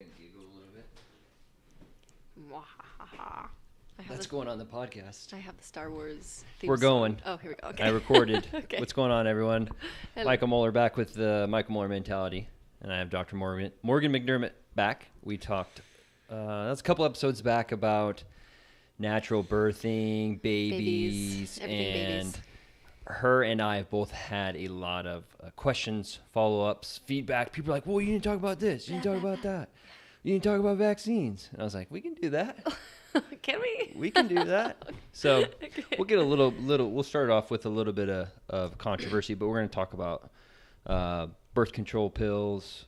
Giggle a little bit. Mwahaha. That's going on the podcast. I have the Star Wars theme We're going. song. Oh, here we go. Okay. I recorded. Okay. What's going on, everyone? Hello. Michael Moeller back with the Michael Moeller mentality, and I have Dr. Morgan McDermott back. We talked. That's a couple episodes back about natural birthing, babies, and babies. her and I have both had a lot of questions, follow-ups, feedback. People are like, "Well, you didn't talk about this. You didn't talk about that. You didn't talk about vaccines." And I was like, "We can do that." Can we? We can do that. So Okay. we'll get a little. We'll start off with a little bit of controversy, but we're going to talk about birth control pills,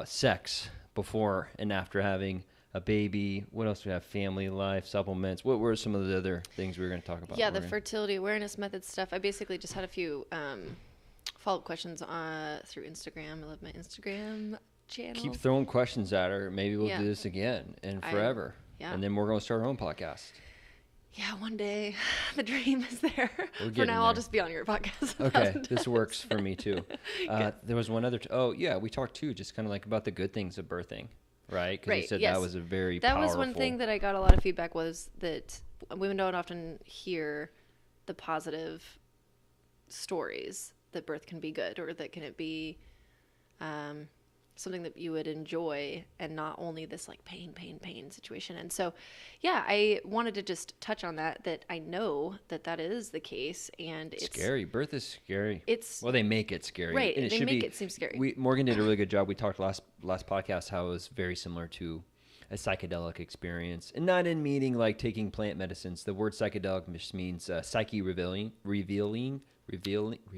sex before and after having a baby. What else do we have? Family life, supplements. What were some of the other things we were going to talk about? Yeah, the fertility awareness method stuff. I basically just had a few follow-up questions through Instagram. I love my Instagram channel. Keep throwing questions at her. Maybe we'll Yeah. do this again and forever. Yeah. And then we're going to start our own podcast. Yeah, one day the dream is there. We're For getting now, I'll there. just be on your podcast. Okay, this works for me too. There was one other. Oh yeah, we talked too, just kind of like about the good things of birthing, right? Because you said yes. that was a very That powerful. was one thing that I got a lot of feedback was that women don't often hear the positive stories that birth can be good, or that can it be something that you would enjoy, and not only this like pain situation. And so, yeah, I wanted to just touch on that I know that is the case, and it's scary. Birth is scary. It's Well, they make it scary, right. And it They should make be. it seem scary. Morgan did a really good job. We talked last podcast how it was very similar to a psychedelic experience, and not in meaning like taking plant medicines. The word psychedelic just means psyche revealing.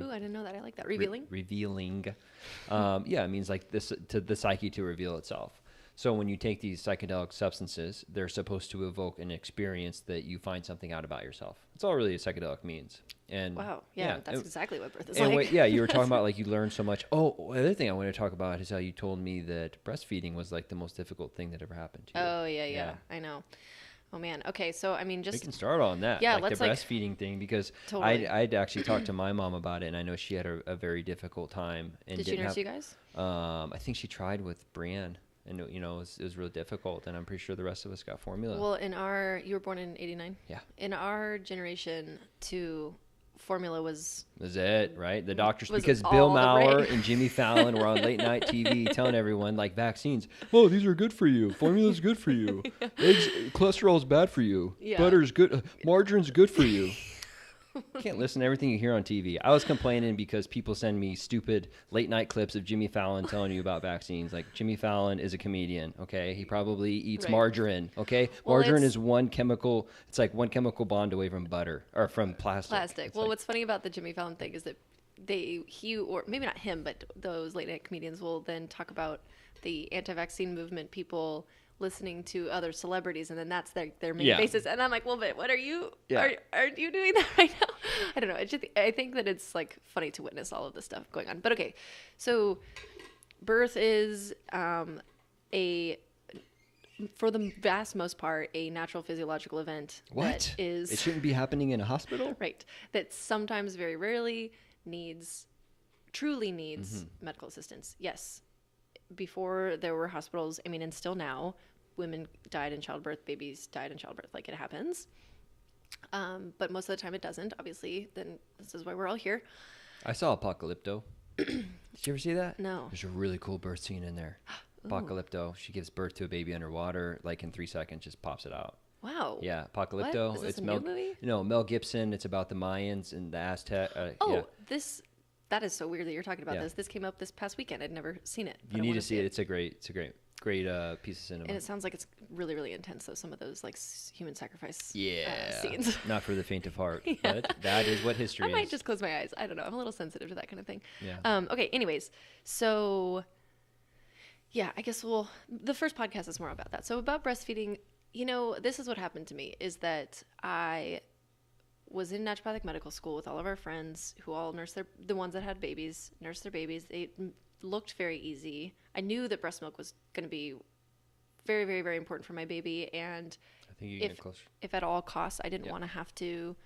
Ooh, I didn't know that. I like that. Revealing. Revealing. Yeah, it means like this to the psyche to reveal itself. So when you take these psychedelic substances, they're supposed to evoke an experience that you find something out about yourself. That's all really a psychedelic means. And Wow. Yeah, that's exactly what birth is and like. yeah, you were talking about like you learn so much. Oh, the other thing I want to talk about is how you told me that breastfeeding was like the most difficult thing that ever happened to you. Oh, yeah. I know. Oh, man. Okay, so, I mean, We just... can start on that, Yeah, like let's, the like- breastfeeding thing, because Totally. I'd actually talked to my mom about it, and I know she had a very difficult time. And Did she didn't nurse have, you guys? I think she tried with Brienne, and it was really difficult, and I'm pretty sure the rest of us got formula. Well, you were born in 89? Yeah. In our generation, formula was... That's it, right? The doctors, Was because all Bill the Maher rage. and Jimmy Fallon were on late night TV telling everyone like vaccines. Oh, these are good for you. Formula's good for you. Eggs, cholesterol's bad for you. Yeah. Butter's good. Margarine's good for you. Can't listen to everything you hear on TV. I was complaining because people send me stupid late night clips of Jimmy Fallon telling you about vaccines. Like, Jimmy Fallon is a comedian, okay? He probably eats Right. margarine, okay? Well, Margarine it's- is one chemical. It's like one chemical bond away from butter or from plastic. Plastic. It's Well, like, what's funny about the Jimmy Fallon thing is that or maybe not him, but those late night comedians will then talk about the anti-vaccine movement, people listening to other celebrities, and then that's their main Yeah. basis. And I'm like, well, but what are you? Yeah. Are you doing that right now? I don't know. I think that it's like funny to witness all of this stuff going on. But okay, so birth is for the vast most part, a natural physiological event. what? That is It shouldn't be happening in a hospital? right. That sometimes, very rarely, truly needs medical assistance. Yes. Before there were hospitals, I mean, and still now, women died in childbirth, babies died in childbirth, like it happens. But most of the time it doesn't, obviously. Then this is why we're all here. I saw Apocalypto. Did you ever see that? No. There's a really cool birth scene in there. Apocalypto. She gives birth to a baby underwater, like in 3 seconds, just pops it out. Wow. Yeah, Apocalypto. What? Is this It's a new movie? No, Mel Gibson. It's about the Mayans and the Aztec. Oh, yeah. that is so weird that you're talking about Yeah. this. This came up this past weekend. I'd never seen it. but You I need wanna to see it. It's a great piece of cinema. And it sounds like it's really, really intense, though, some of those like human sacrifice Yeah, scenes. not for the faint of heart, Yeah. but that is what history I is. might just close my eyes. I don't know. I'm a little sensitive to that kind of thing. Yeah. Okay. Anyways, so yeah, I guess the first podcast is more about that. So about breastfeeding, this is what happened to me is that I was in naturopathic medical school with all of our friends who all the ones that had babies, nursed their babies. They looked very easy. I knew that breast milk was going to be very, very, very important for my baby. And I think you can get closer. if at all costs, I didn't want to have to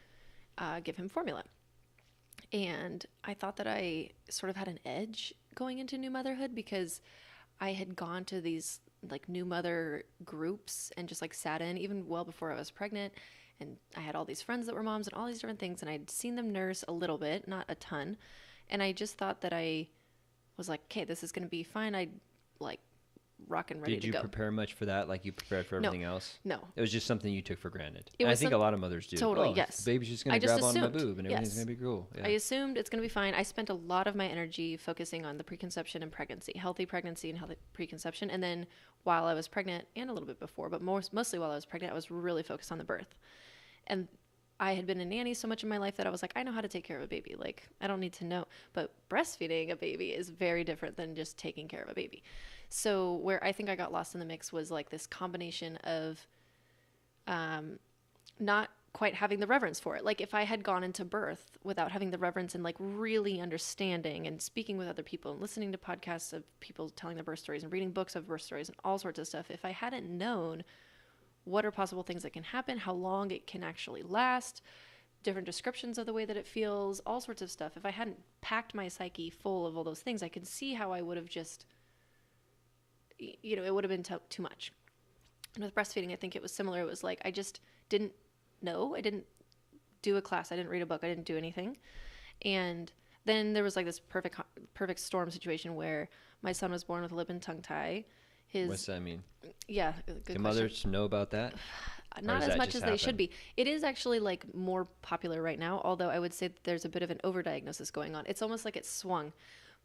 give him formula. And I thought that I sort of had an edge going into new motherhood because I had gone to these like new mother groups and just like sat in even well before I was pregnant. And I had all these friends that were moms and all these different things. And I'd seen them nurse a little bit, not a ton. And I just thought that I was like, okay, this is going to be fine. I like rock and ready to go. Did you prepare much for that? Like you prepared for everything else? No. It was just something you took for granted. It And I was think a lot of mothers do. Totally, oh, yes. The baby's just going to grab onto my boob and everything's going to be cool. Yeah. I assumed it's going to be fine. I spent a lot of my energy focusing on the preconception and pregnancy, healthy pregnancy and healthy preconception. And then while I was pregnant and a little bit before, but mostly while I was pregnant, I was really focused on the birth. And I had been a nanny so much in my life that I was like, I know how to take care of a baby. Like, I don't need to know. But breastfeeding a baby is very different than just taking care of a baby. So where I think I got lost in the mix was like this combination of not quite having the reverence for it. Like if I had gone into birth without having the reverence and like really understanding and speaking with other people and listening to podcasts of people telling their birth stories and reading books of birth stories and all sorts of stuff, if I hadn't known what are possible things that can happen, how long it can actually last, different descriptions of the way that it feels, all sorts of stuff. If I hadn't packed my psyche full of all those things, I could see how I would have just, it would have been too much. And with breastfeeding, I think it was similar. It was like, I just didn't know. I didn't do a class. I didn't read a book. I didn't do anything. And then there was like this perfect storm situation where my son was born with a lip and tongue tie. What's that mean? Yeah, good question. Mothers know about that? Not as much as they should be. It is actually like more popular right now, although I would say that there's a bit of an overdiagnosis going on. It's almost like it's swung.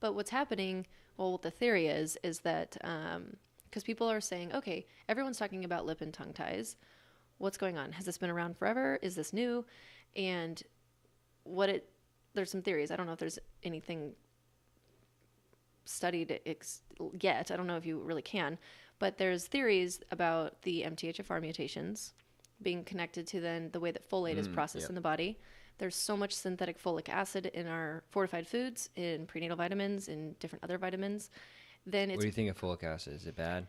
But what's happening, well, what the theory is that, because people are saying, okay, everyone's talking about lip and tongue ties. What's going on? Has this been around forever? Is this new? And there's some theories. I don't know if there's anything studied yet. I don't know if you really can, but there's theories about the MTHFR mutations being connected to then the way that folate is processed in the body. There's so much synthetic folic acid in our fortified foods, in prenatal vitamins, in different other vitamins. Then it's. What do you think of folic acid? Is it bad?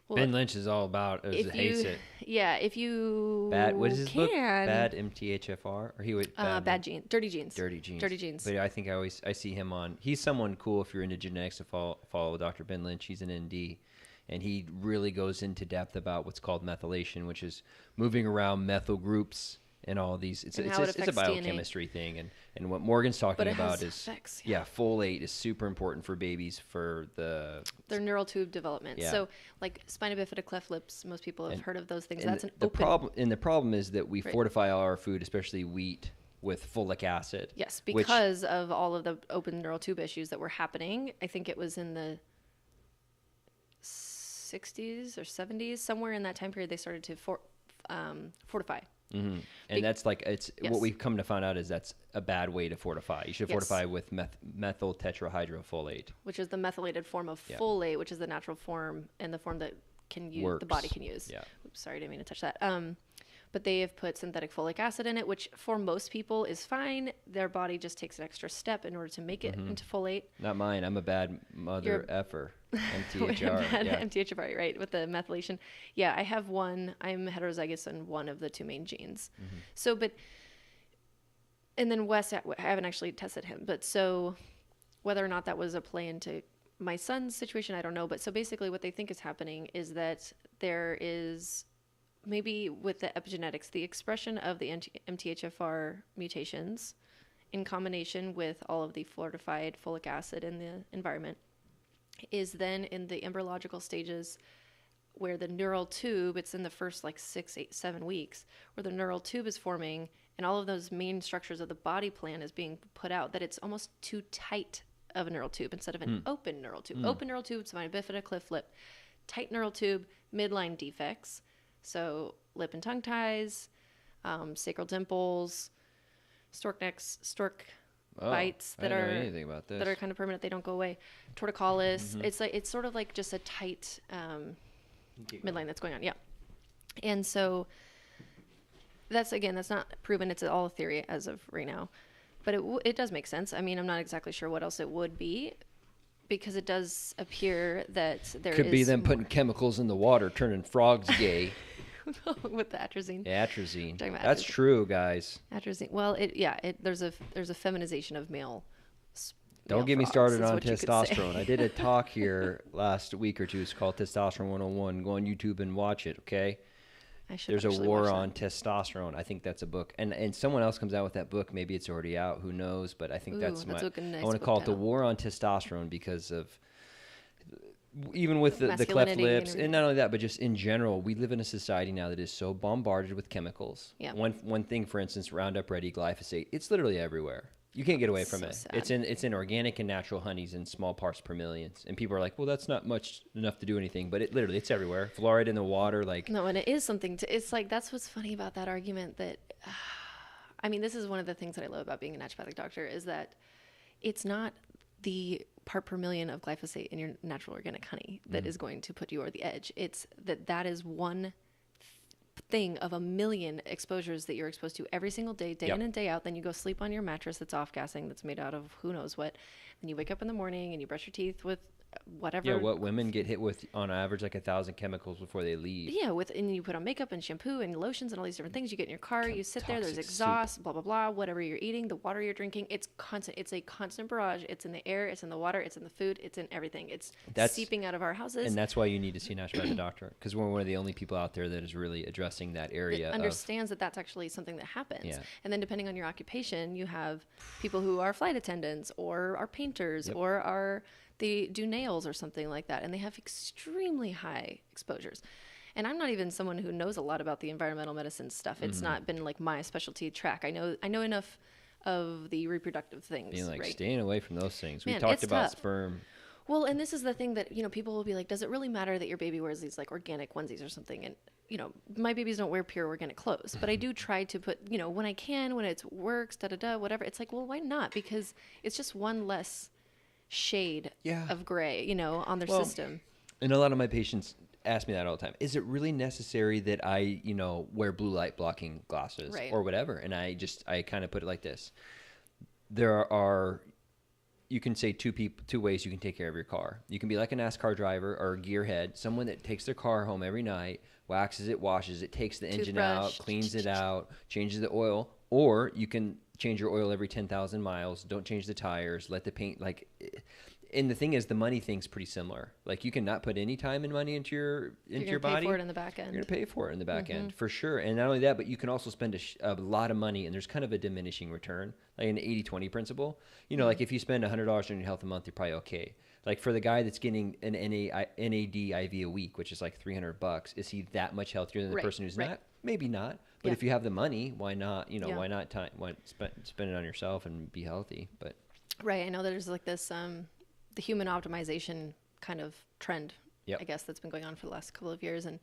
Well, Ben Lynch is all about it. Hates it. Yeah, if you bad. What is his book? Bad MTHFR, or he would bad genes. Dirty genes. Dirty genes. Dirty genes. But I think I see him on. He's someone cool if you're into genetics to follow Dr. Ben Lynch. He's an ND, and he really goes into depth about what's called methylation, which is moving around methyl groups and all these. It's a biochemistry DNA. Thing, and what Morgan's talking about is effects, folate is super important for babies for their neural tube development. Yeah. So like spina bifida, cleft lips, most people have heard of those things. That's the problem is that we fortify all our food, especially wheat, with folic acid. Yes, because of all of the open neural tube issues that were happening. I think it was in the 60s or 70s, somewhere in that time period, they started to fortify. Mm-hmm. And that's like what we've come to find out is that's a bad way to fortify. You should fortify with methyl tetrahydrofolate, which is the methylated form of folate, which is the natural form and the form that the body can use. Yeah. Oops, sorry, I didn't mean to touch that. But they have put synthetic folic acid in it, which for most people is fine. Their body just takes an extra step in order to make it into folate. Not mine. I'm a bad mother effer. MTHR. MTHFR, right, with the methylation. Yeah, I have one. I'm heterozygous on one of the two main genes. Mm-hmm. So, and then Wes, I haven't actually tested him. But so whether or not that was a play into my son's situation, I don't know. But so basically what they think is happening is that there is maybe with the epigenetics, the expression of the MTHFR mutations in combination with all of the fortified folic acid in the environment is then in the embryological stages where the neural tube, it's in the first like 6, 8, 7 weeks, where the neural tube is forming and all of those main structures of the body plan is being put out, that it's almost too tight of a neural tube instead of an open neural tube. Open neural tube, spina bifida, cleft lip. Tight neural tube, midline defects. So lip and tongue ties, sacral dimples, stork necks, stork bites that are anything about this. That are kind of permanent. They don't go away. Torticollis. Mm-hmm. It's sort of like just a tight midline that's going on. Yeah. And so that's not proven. It's all a theory as of right now, but it does make sense. I mean, I'm not exactly sure what else it would be, because it does appear that there could be them putting chemicals in the water, turning frogs gay. With the atrazine. Atrazine. That's true, guys. Atrazine. Well, there's a feminization of male Don't male get me frogs, started is on what you could say. testosterone. I did a talk here last week or two. It's called Testosterone 101. Go on YouTube and watch it, okay? I should There's a actually war watch on that. testosterone. I think that's a book. And someone else comes out with that book. Maybe it's already out. Who knows? But I think Ooh, that's that's a good, nice I want to book call it the title. war on testosterone because of even with the cleft Masculinity and lips, and everything. not only that, but just in general, we live in a society now that is so bombarded with chemicals. Yeah. One thing, for instance, Roundup Ready, glyphosate, it's literally everywhere. You can't get away from So it. sad. It's in organic and natural honeys in small parts per millions. And people are like, well, that's not much enough to do anything, but it's everywhere. Fluoride in the water, like No, and it is something to, it's like, that's what's funny about that argument that, I mean, this is one of the things that I love about being a naturopathic doctor is that it's not the part per million of glyphosate in your natural organic honey that is going to put you over the edge. It's that is one thing of a million exposures that you're exposed to every single day, day Yep. in and day out. Then you go sleep on your mattress that's off-gassing, that's made out of who knows what. Then you wake up in the morning and you brush your teeth with whatever. yeah, what women get hit with on average like 1,000 chemicals before they leave. Yeah, and you put on makeup and shampoo and lotions and all these different things. You get in your car, you sit there, there's Toxic soup. exhaust, blah, blah, blah, whatever you're eating, the water you're drinking. It's constant. It's a constant barrage. It's in the air, it's in the water, it's in the food, it's in everything. It's seeping out of our houses. And that's why you need to see a naturopathic doctor, because we're one of the only people out there that is really addressing that area. That understands that that's actually something that happens. Yeah. And then depending on your occupation, you have people who are flight attendants or are painters or they do nails or something like that. And they have extremely high exposures. And I'm not even someone who knows a lot about the environmental medicine stuff. It's not been like my specialty track. I know enough of the reproductive things. being like right? staying away from those things. We Man, talked it's about tough. sperm. Well, and this is the thing that, people will be like, does it really matter that your baby wears these like organic onesies or something? And, my babies don't wear pure organic clothes, but I do try to put, when I can, when it works, whatever. It's like, well, why not? Because it's just one less shade of gray, on their system. And a lot of my patients ask me that all the time. Is it really necessary that I, wear blue light blocking glasses or whatever? And I kind of put it like this. There are, you can say two ways you can take care of your car. You can be like a NASCAR driver or a gearhead, someone that takes their car home every night, waxes it, washes it, takes the engine out, cleans it out, changes the oil. Or you can change your oil every 10,000 miles, don't change the tires, let the paint, and the thing is, the money thing's pretty similar. Like, you can not put any time and money into your body. You're going to pay for it in the back end. You're going to pay for it in the back end, for sure. And not only that, but you can also spend a lot of money, and there's kind of a diminishing return, like an 80-20 principle. Like if you spend $100 on your health a month, you're probably okay. Like for the guy that's getting an NAD IV a week, which is like $300, is he that much healthier than the person who's not? Maybe not. But if you have the money, why not? Why not spend it on yourself and be healthy? But right. I know there's like this the human optimization kind of trend, I guess, that's been going on for the last couple of years. And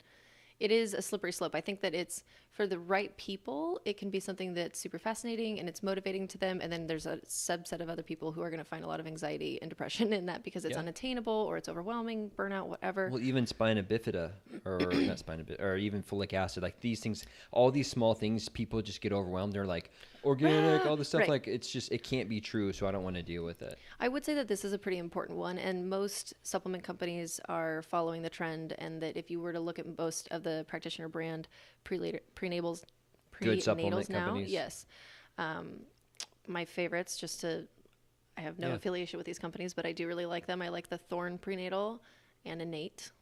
it is a slippery slope. I think that it's for the right people, it can be something that's super fascinating and it's motivating to them. And then there's a subset of other people who are going to find a lot of anxiety and depression in that because it's unattainable or it's overwhelming, burnout, whatever. Well, even spina bifida or not spina bifida, or even folic acid, like these things, all these small things, people just get overwhelmed. They're like organic, all this stuff. Like it's just, it can't be true. So I don't want to deal with it. I would say that this is a pretty important one. And most supplement companies are following the trend. And that if you were to look at most of the practitioner brand prenatals good supplement now, companies. yes. My favorites, I have no affiliation with these companies, but I do really like them. I like the Thorne prenatal and Innate.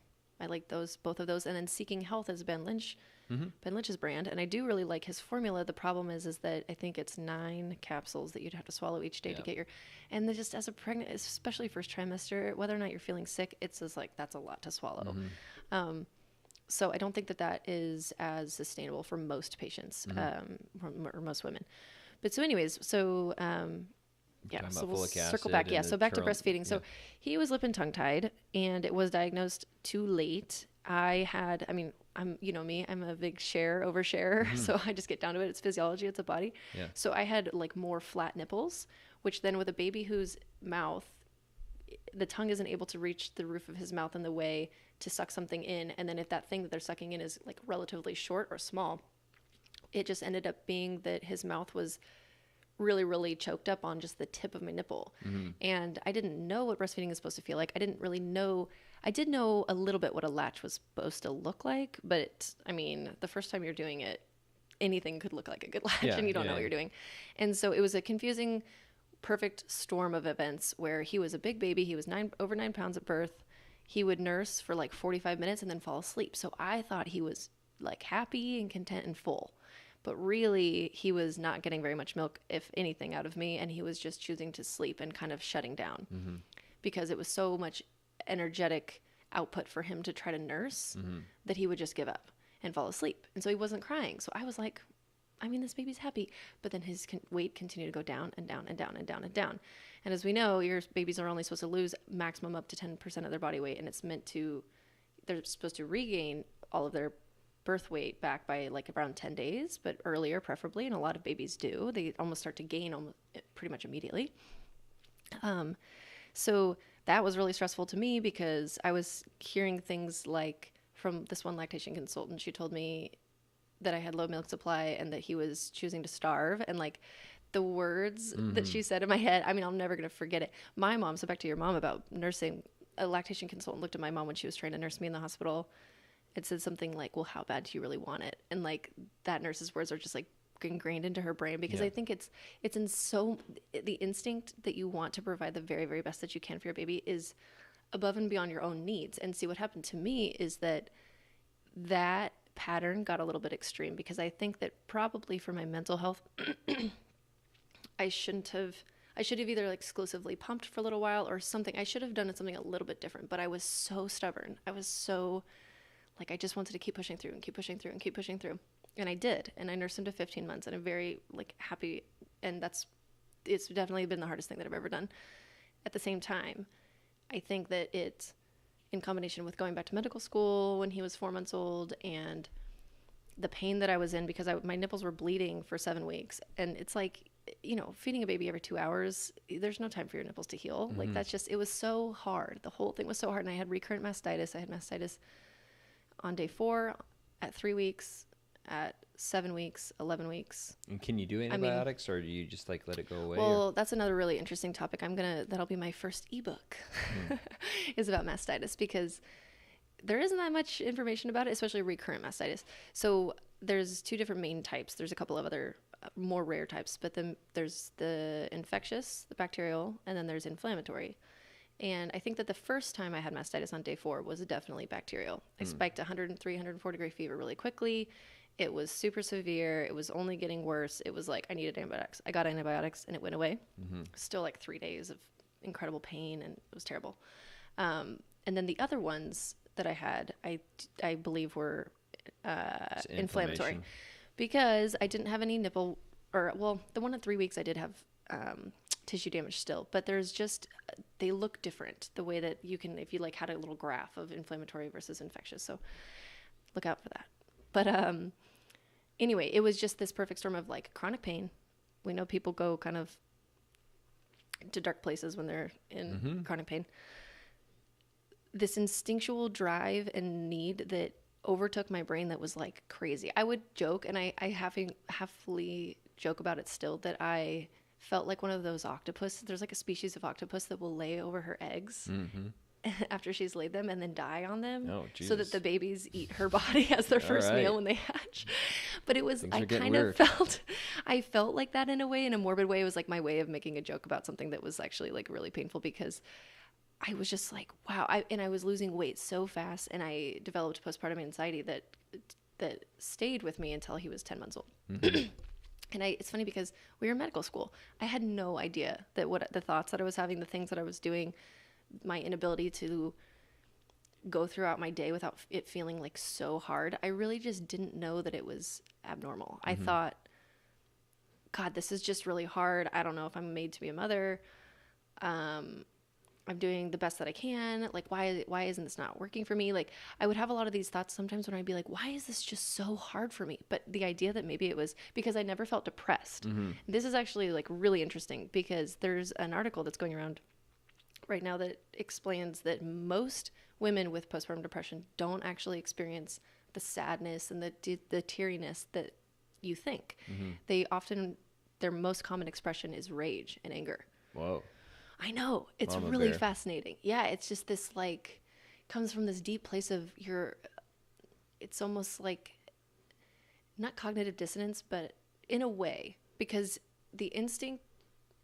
I like both of those. And then Seeking Health is Ben Lynch, Ben Lynch's brand. And I do really like his formula. The problem is that I think it's 9 capsules that you'd have to swallow each day to get and then just as a pregnant, especially first trimester, whether or not you're feeling sick, it's just like, that's a lot to swallow. So I don't think that is as sustainable for most patients, or most women. But so anyways, so we'll circle back. Yeah, so back to breastfeeding. So he was lip and tongue tied, and it was diagnosed too late. I'm me, I'm a big oversharer. So I just get down to it. It's physiology, it's a body. Yeah. So I had like more flat nipples, which then with a baby whose mouth, the tongue isn't able to reach the roof of his mouth in the way to suck something in. And then if that thing that they're sucking in is like relatively short or small, it just ended up being that his mouth was really, really choked up on just the tip of my nipple. And I didn't know what breastfeeding is supposed to feel like. I didn't really know. I did know a little bit what a latch was supposed to look like, but the first time you're doing it, anything could look like a good latch and you don't know what you're doing. And so it was a confusing perfect storm of events where he was a big baby. He was over 9 pounds at birth. He would nurse for like 45 minutes and then fall asleep. So I thought he was like happy and content and full. But really, he was not getting very much milk, if anything, out of me. And he was just choosing to sleep and kind of shutting down because it was so much energetic output for him to try to nurse that he would just give up and fall asleep. And so he wasn't crying. So I was like, I mean, this baby's happy. But then his weight continued to go down and down and down and down and down. And as we know, your babies are only supposed to lose maximum up to 10% of their body weight. And it's meant to, they're supposed to regain all of their birth weight back by like around 10 days, but earlier preferably. And a lot of babies do. They almost start to gain almost pretty much immediately. So that was really stressful to me because I was hearing things like from this one lactation consultant. She told me that I had low milk supply and that he was choosing to starve. And like the words that she said in my head, I mean, I'm never going to forget it. My mom, so back to your mom about nursing, a lactation consultant looked at my mom when she was trying to nurse me in the hospital. It said something like, well, how bad do you really want it? And like that nurse's words are just like ingrained into her brain because I think it's in the instinct that you want to provide the very, very best that you can for your baby is above and beyond your own needs. And see, what happened to me is that pattern got a little bit extreme because I think that probably for my mental health, I should have either like exclusively pumped for a little while or something. I should have done something a little bit different, but I was so stubborn. I was so like, I just wanted to keep pushing through and keep pushing through and keep pushing through. And I did. And I nursed him to 15 months and I'm very like happy. And it's definitely been the hardest thing that I've ever done. At the same time, I think that it's in combination with going back to medical school when he was 4 months old and the pain that I was in because my nipples were bleeding for 7 weeks. And it's like, you know, feeding a baby every 2 hours, there's no time for your nipples to heal. Like that's just, it was so hard. The whole thing was so hard. And I had recurrent mastitis. I had mastitis on day 4, at 3 weeks, at 7 weeks, 11 weeks. And can you do antibiotics or do you just like let it go away? Well, that's another really interesting topic. That'll be my first ebook is about mastitis because there isn't that much information about it, especially recurrent mastitis. So there's 2 different main types. There's a couple of other more rare types, but then there's the infectious, the bacterial, and then there's inflammatory. And I think that the first time I had mastitis on day 4 was definitely bacterial. I spiked 103, 104 degree fever really quickly. It was super severe. It was only getting worse. It was like I needed antibiotics. I got antibiotics and it went away. Still like 3 days of incredible pain and it was terrible. And then the other ones that I had, I believe were inflammatory because I didn't have any nipple the one at 3 weeks I did have tissue damage still, but there's just, they look different the way that you can, if you like had a little graph of inflammatory versus infectious. So look out for that. But anyway, it was just this perfect storm of like chronic pain. We know people go kind of to dark places when they're in chronic pain. This instinctual drive and need that overtook my brain that was like crazy. I would joke, and I happily joke about it still, that I felt like one of those octopus. There's like a species of octopus that will lay over her eggs after she's laid them and then die on them so that the babies eat her body as their first meal when they hatch. But it was, I felt like that in a way, in a morbid way. It was like my way of making a joke about something that was actually like really painful because I was just like, wow. And I was losing weight so fast and I developed postpartum anxiety that stayed with me until he was 10 months old. And it's funny because we were in medical school. I had no idea that what the thoughts that I was having, the things that I was doing, my inability to go throughout my day without it feeling like so hard. I really just didn't know that it was abnormal. I thought, God, this is just really hard. I don't know if I'm made to be a mother. I'm doing the best that I can. Like, why isn't this not working for me? Like, I would have a lot of these thoughts sometimes when I'd be like, why is this just so hard for me? But the idea that maybe it was because I never felt depressed. This is actually like really interesting because there's an article that's going around right now that explains that most women with postpartum depression don't actually experience the sadness and the teariness that you think. Their most common expression is rage and anger. Whoa. I know. It's Mama really bear. fascinating. Yeah, it's just this like comes from this deep place of it's almost like not cognitive dissonance, but in a way, because the instinct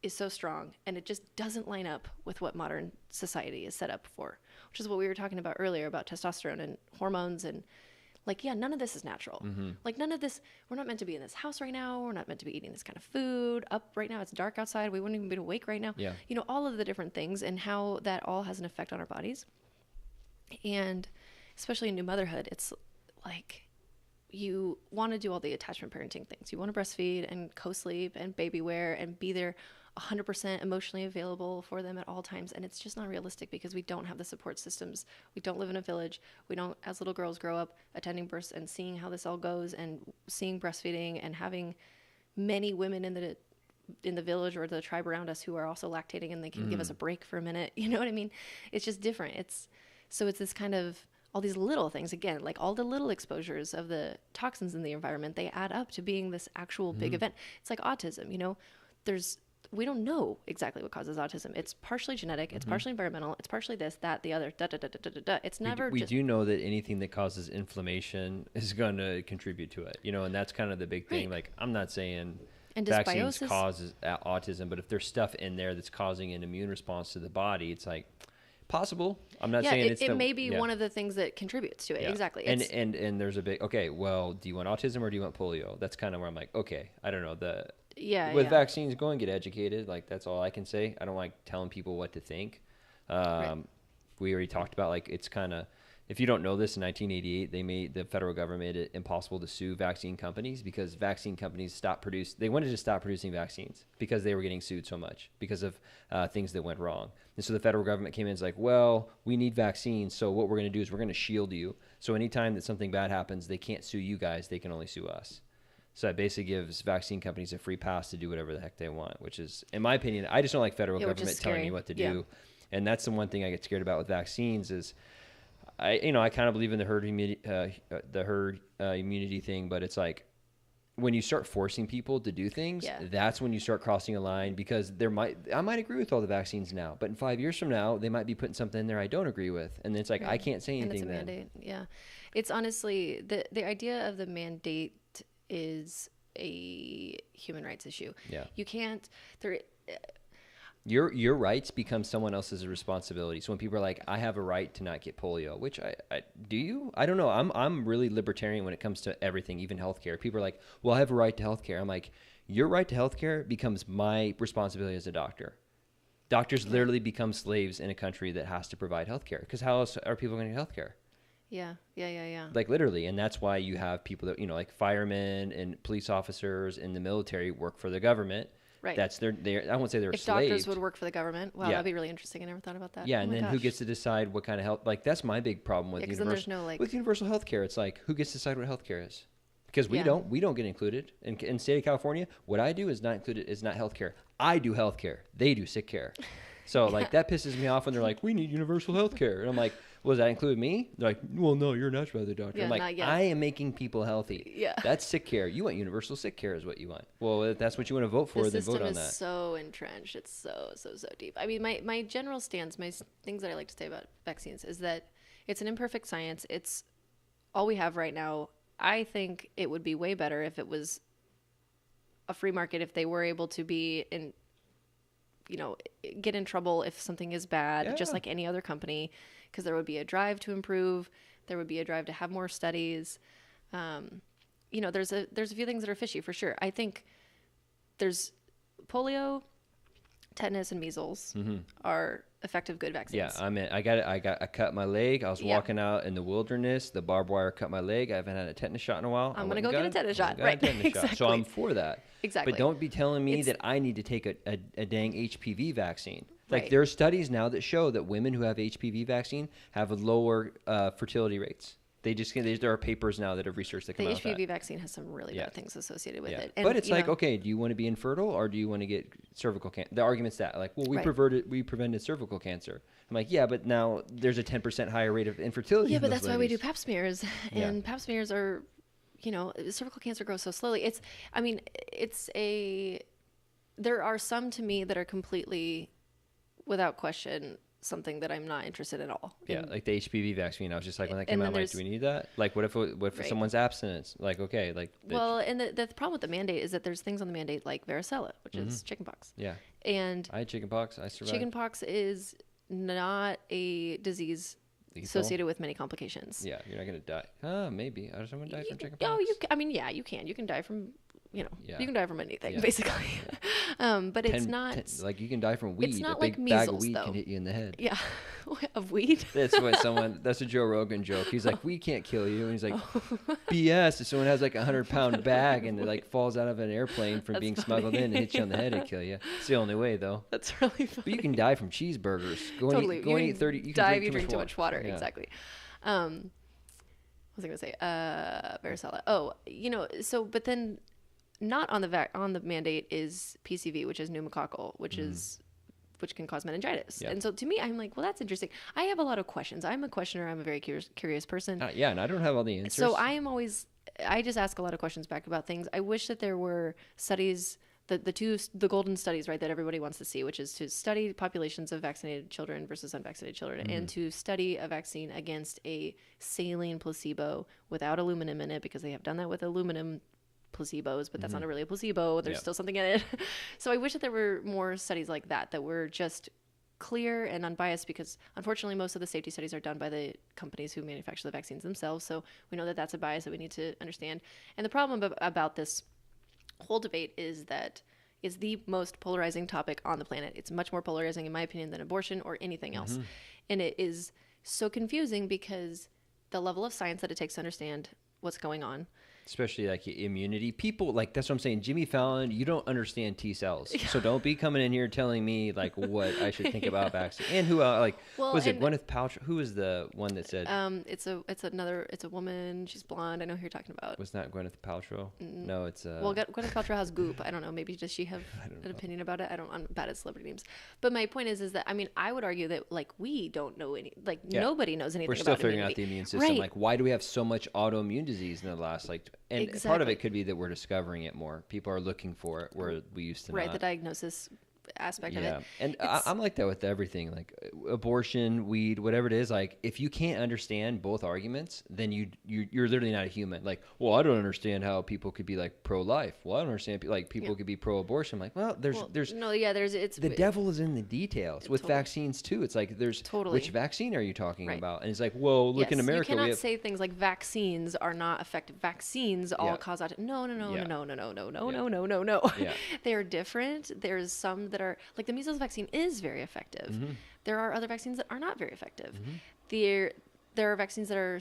is so strong, and it just doesn't line up with what modern society is set up for, which is what we were talking about earlier about testosterone and hormones. And like, yeah, none of this is natural. Like, none of this, we're not meant to be in this house right now. We're not meant to be eating this kind of food up right now. It's dark outside. We wouldn't even be awake right now. Yeah. You know, all of the different things and how that all has an effect on our bodies. And especially in new motherhood, it's like, you want to do all the attachment parenting things. You want to breastfeed and co-sleep and baby wear and be there 100% emotionally available for them at all times. And it's just not realistic because we don't have the support systems. We don't live in a village. We don't, as little girls, grow up attending births and seeing how this all goes and seeing breastfeeding and having many women in the village or the tribe around us who are also lactating and they can give us a break for a minute. You know what I mean? It's just different. It's this kind of, all these little things, again, like all the little exposures of the toxins in the environment, they add up to being this actual big event. It's like autism, you know, we don't know exactly what causes autism. It's partially genetic, it's partially environmental, it's partially this, that, the other, It's never we do know that anything that causes inflammation is going to contribute to it, you know, and that's kind of the big thing. Like, I'm not saying and vaccines causes autism, but if there's stuff in there that's causing an immune response to the body, it's like possible. I'm not saying it may be one of the things that contributes to it. Yeah. Exactly. And there's a big, okay, well, do you want autism or do you want polio? That's kind of where I'm like, okay, I don't know. With vaccines, go and get educated. Like, that's all I can say. I don't like telling people what to think. Right. We already talked about, like, it's kind of, if you don't know this, in 1988, the federal government made it impossible to sue vaccine companies because vaccine companies they wanted to stop producing vaccines because they were getting sued so much because of things that went wrong. And so the federal government came in and was like, well, we need vaccines. So what we're going to do is we're going to shield you. So anytime that something bad happens, they can't sue you guys. They can only sue us. So that basically gives vaccine companies a free pass to do whatever the heck they want, which is, in my opinion, I just don't like federal government telling me what to do. And that's the one thing I get scared about with vaccines is, I kind of believe in the herd immunity thing, but it's like when you start forcing people to do things, that's when you start crossing a line because I might agree with all the vaccines now, but in 5 years from now, they might be putting something in there I don't agree with. And it's like, I can't say anything then. Mandate. Yeah. It's honestly, the idea of the mandate is a human rights issue. Yeah. You can't, your rights become someone else's responsibility. So when people are like, I have a right to not get polio, which I do you? I don't know. I'm really libertarian when it comes to everything, even healthcare. People are like, well, I have a right to healthcare. I'm like, your right to healthcare becomes my responsibility as a doctor. Doctors literally become slaves in a country that has to provide healthcare because how else are people going to get healthcare? Yeah. Like literally. And that's why you have people that, like firemen and police officers in the military work for the government. Right. That's I won't say they're if slaves. Doctors would work for the government. Wow, that'd be really interesting. I never thought about that. Yeah, and then who gets to decide what kind of health? Like, that's my big problem with universal health care. It's like, who gets to decide what health care is? Because we don't get included. In the state of California, what I do is not included, is not health care. I do health care. They do sick care. So, like, that pisses me off when they're like, we need universal health care. And I'm like, well, does that include me? They're like, well, no, you're a naturopathic doctor. Yeah, I'm like, I am making people healthy. Yeah. That's sick care. You want universal sick care is what you want. Well, if that's what you want to vote for, then vote on that. The system is so entrenched. It's so deep. I mean, my general stance, my things that I like to say about vaccines is that it's an imperfect science. It's all we have right now. I think it would be way better if it was a free market, if they were able to be in, get in trouble if something is bad, just like any other company, because there would be a drive to improve. There would be a drive to have more studies. There's a few things that are fishy for sure. I think there's polio, tetanus, and measles are effective, good vaccines. Yeah, I cut my leg. I was walking out in the wilderness. The barbed wire cut my leg. I haven't had a tetanus shot in a while. I'm going to go get a tetanus shot. Right. Exactly. So I'm for that. Exactly. But don't be telling me that I need to take a dang HPV vaccine. Like, there are studies now that show that women who have HPV vaccine have lower fertility rates. There are papers now that have researched that come out. The HPV vaccine has some really bad things associated with it. And, but it's like, okay, do you want to be infertile or do you want to get cervical cancer? The argument's that, like, well, we prevented cervical cancer. I'm like, yeah, but now there's a 10% higher rate of infertility. Yeah, but that's why we do pap smears. And pap smears are, cervical cancer grows so slowly. There are some to me that are completely, without question, something that I'm not interested in at all. Yeah, like the HPV vaccine. I was just like, when that came And out, then I'm like, there's- do we need that? Like, what if Right. someone's abstinence? Like, okay, like. Well, and the problem with the mandate is that there's things on the mandate like varicella, which is chickenpox. Yeah. And I had chickenpox. I survived. chickenpox is not a disease Lethal? associated with many complications. Yeah, you're not gonna die. Maybe. Does someone die from chickenpox? Oh, I mean, yeah, you can. You can die from, you Yeah. can die from anything, Yeah. basically. But it's not. Like, you can die from weed. not a big like bag of measles, weed though. can hit you in the head. Yeah, of weed. That's a Joe Rogan joke. He's like, weed can't kill you. And he's like, BS. If someone has like a 100-pound bag and it like falls out of an airplane from That's being funny. smuggled in and hits you on the head and kill you. It's the only way, though. That's really funny. But you can die from cheeseburgers. Go Totally. and eat You 30. You can die if you drink drink too much water. Yeah. Exactly. What was I going to say? Varicella. Oh, so, but then not on the mandate is PCV, which is pneumococcal, which can cause meningitis. Yeah. And so to me, I'm like, well, that's interesting. I have a lot of questions. I'm a questioner. I'm a very curious person. Yeah, and I don't have all the answers. So I just ask a lot of questions back about things. I wish that there were studies, the golden studies, right, that everybody wants to see, which is to study populations of vaccinated children versus unvaccinated children, and to study a vaccine against a saline placebo without aluminum in it, because they have done that with aluminum placebos, but that's not really a placebo. There's still something in it. So I wish that there were more studies like that were just clear and unbiased, because unfortunately most of the safety studies are done by the companies who manufacture the vaccines themselves. So we know that that's a bias that we need to understand. And the problem about this whole debate is that it's the most polarizing topic on the planet. It's much more polarizing, in my opinion, than abortion or anything else. And it is so confusing because the level of science that it takes to understand what's going on. Especially like immunity. People, like, that's what I'm saying. Jimmy Fallon, you don't understand T cells. So don't be coming in here telling me like what I should think about vaccine. And who like was it Gwyneth Paltrow? Who was the one that said it's a woman, she's blonde. I know who you're talking about. was not Gwyneth Paltrow? No, it's Well, Gwyneth Paltrow has goop. I don't know. Maybe does she have an opinion about it? I'm bad at celebrity names. But my point is that, I mean, I would argue that like we don't know nobody knows anything we're still about figuring immunity. out the immune system. Right. Like, why do we have so much autoimmune disease in the last and part of Exactly. it could be that we're discovering it more. People are looking for it where we used to Right, not. the diagnosis aspect of it. And I'm like that with everything, like abortion, weed, whatever it is. Like, if you can't understand both arguments, then you're literally not a human. Like, well, I don't understand how people could be like pro-life. Well, I don't understand like people could be pro-abortion. I'm like, well, there's the devil is in the details with vaccines too. It's like there's which vaccine are you talking about? And it's like, well, look in America, you cannot say things like vaccines are not effective. Vaccines all cause out. No. Yeah. They are different. There's some that are like the measles vaccine is very effective. There are other vaccines that are not very effective. There are vaccines that are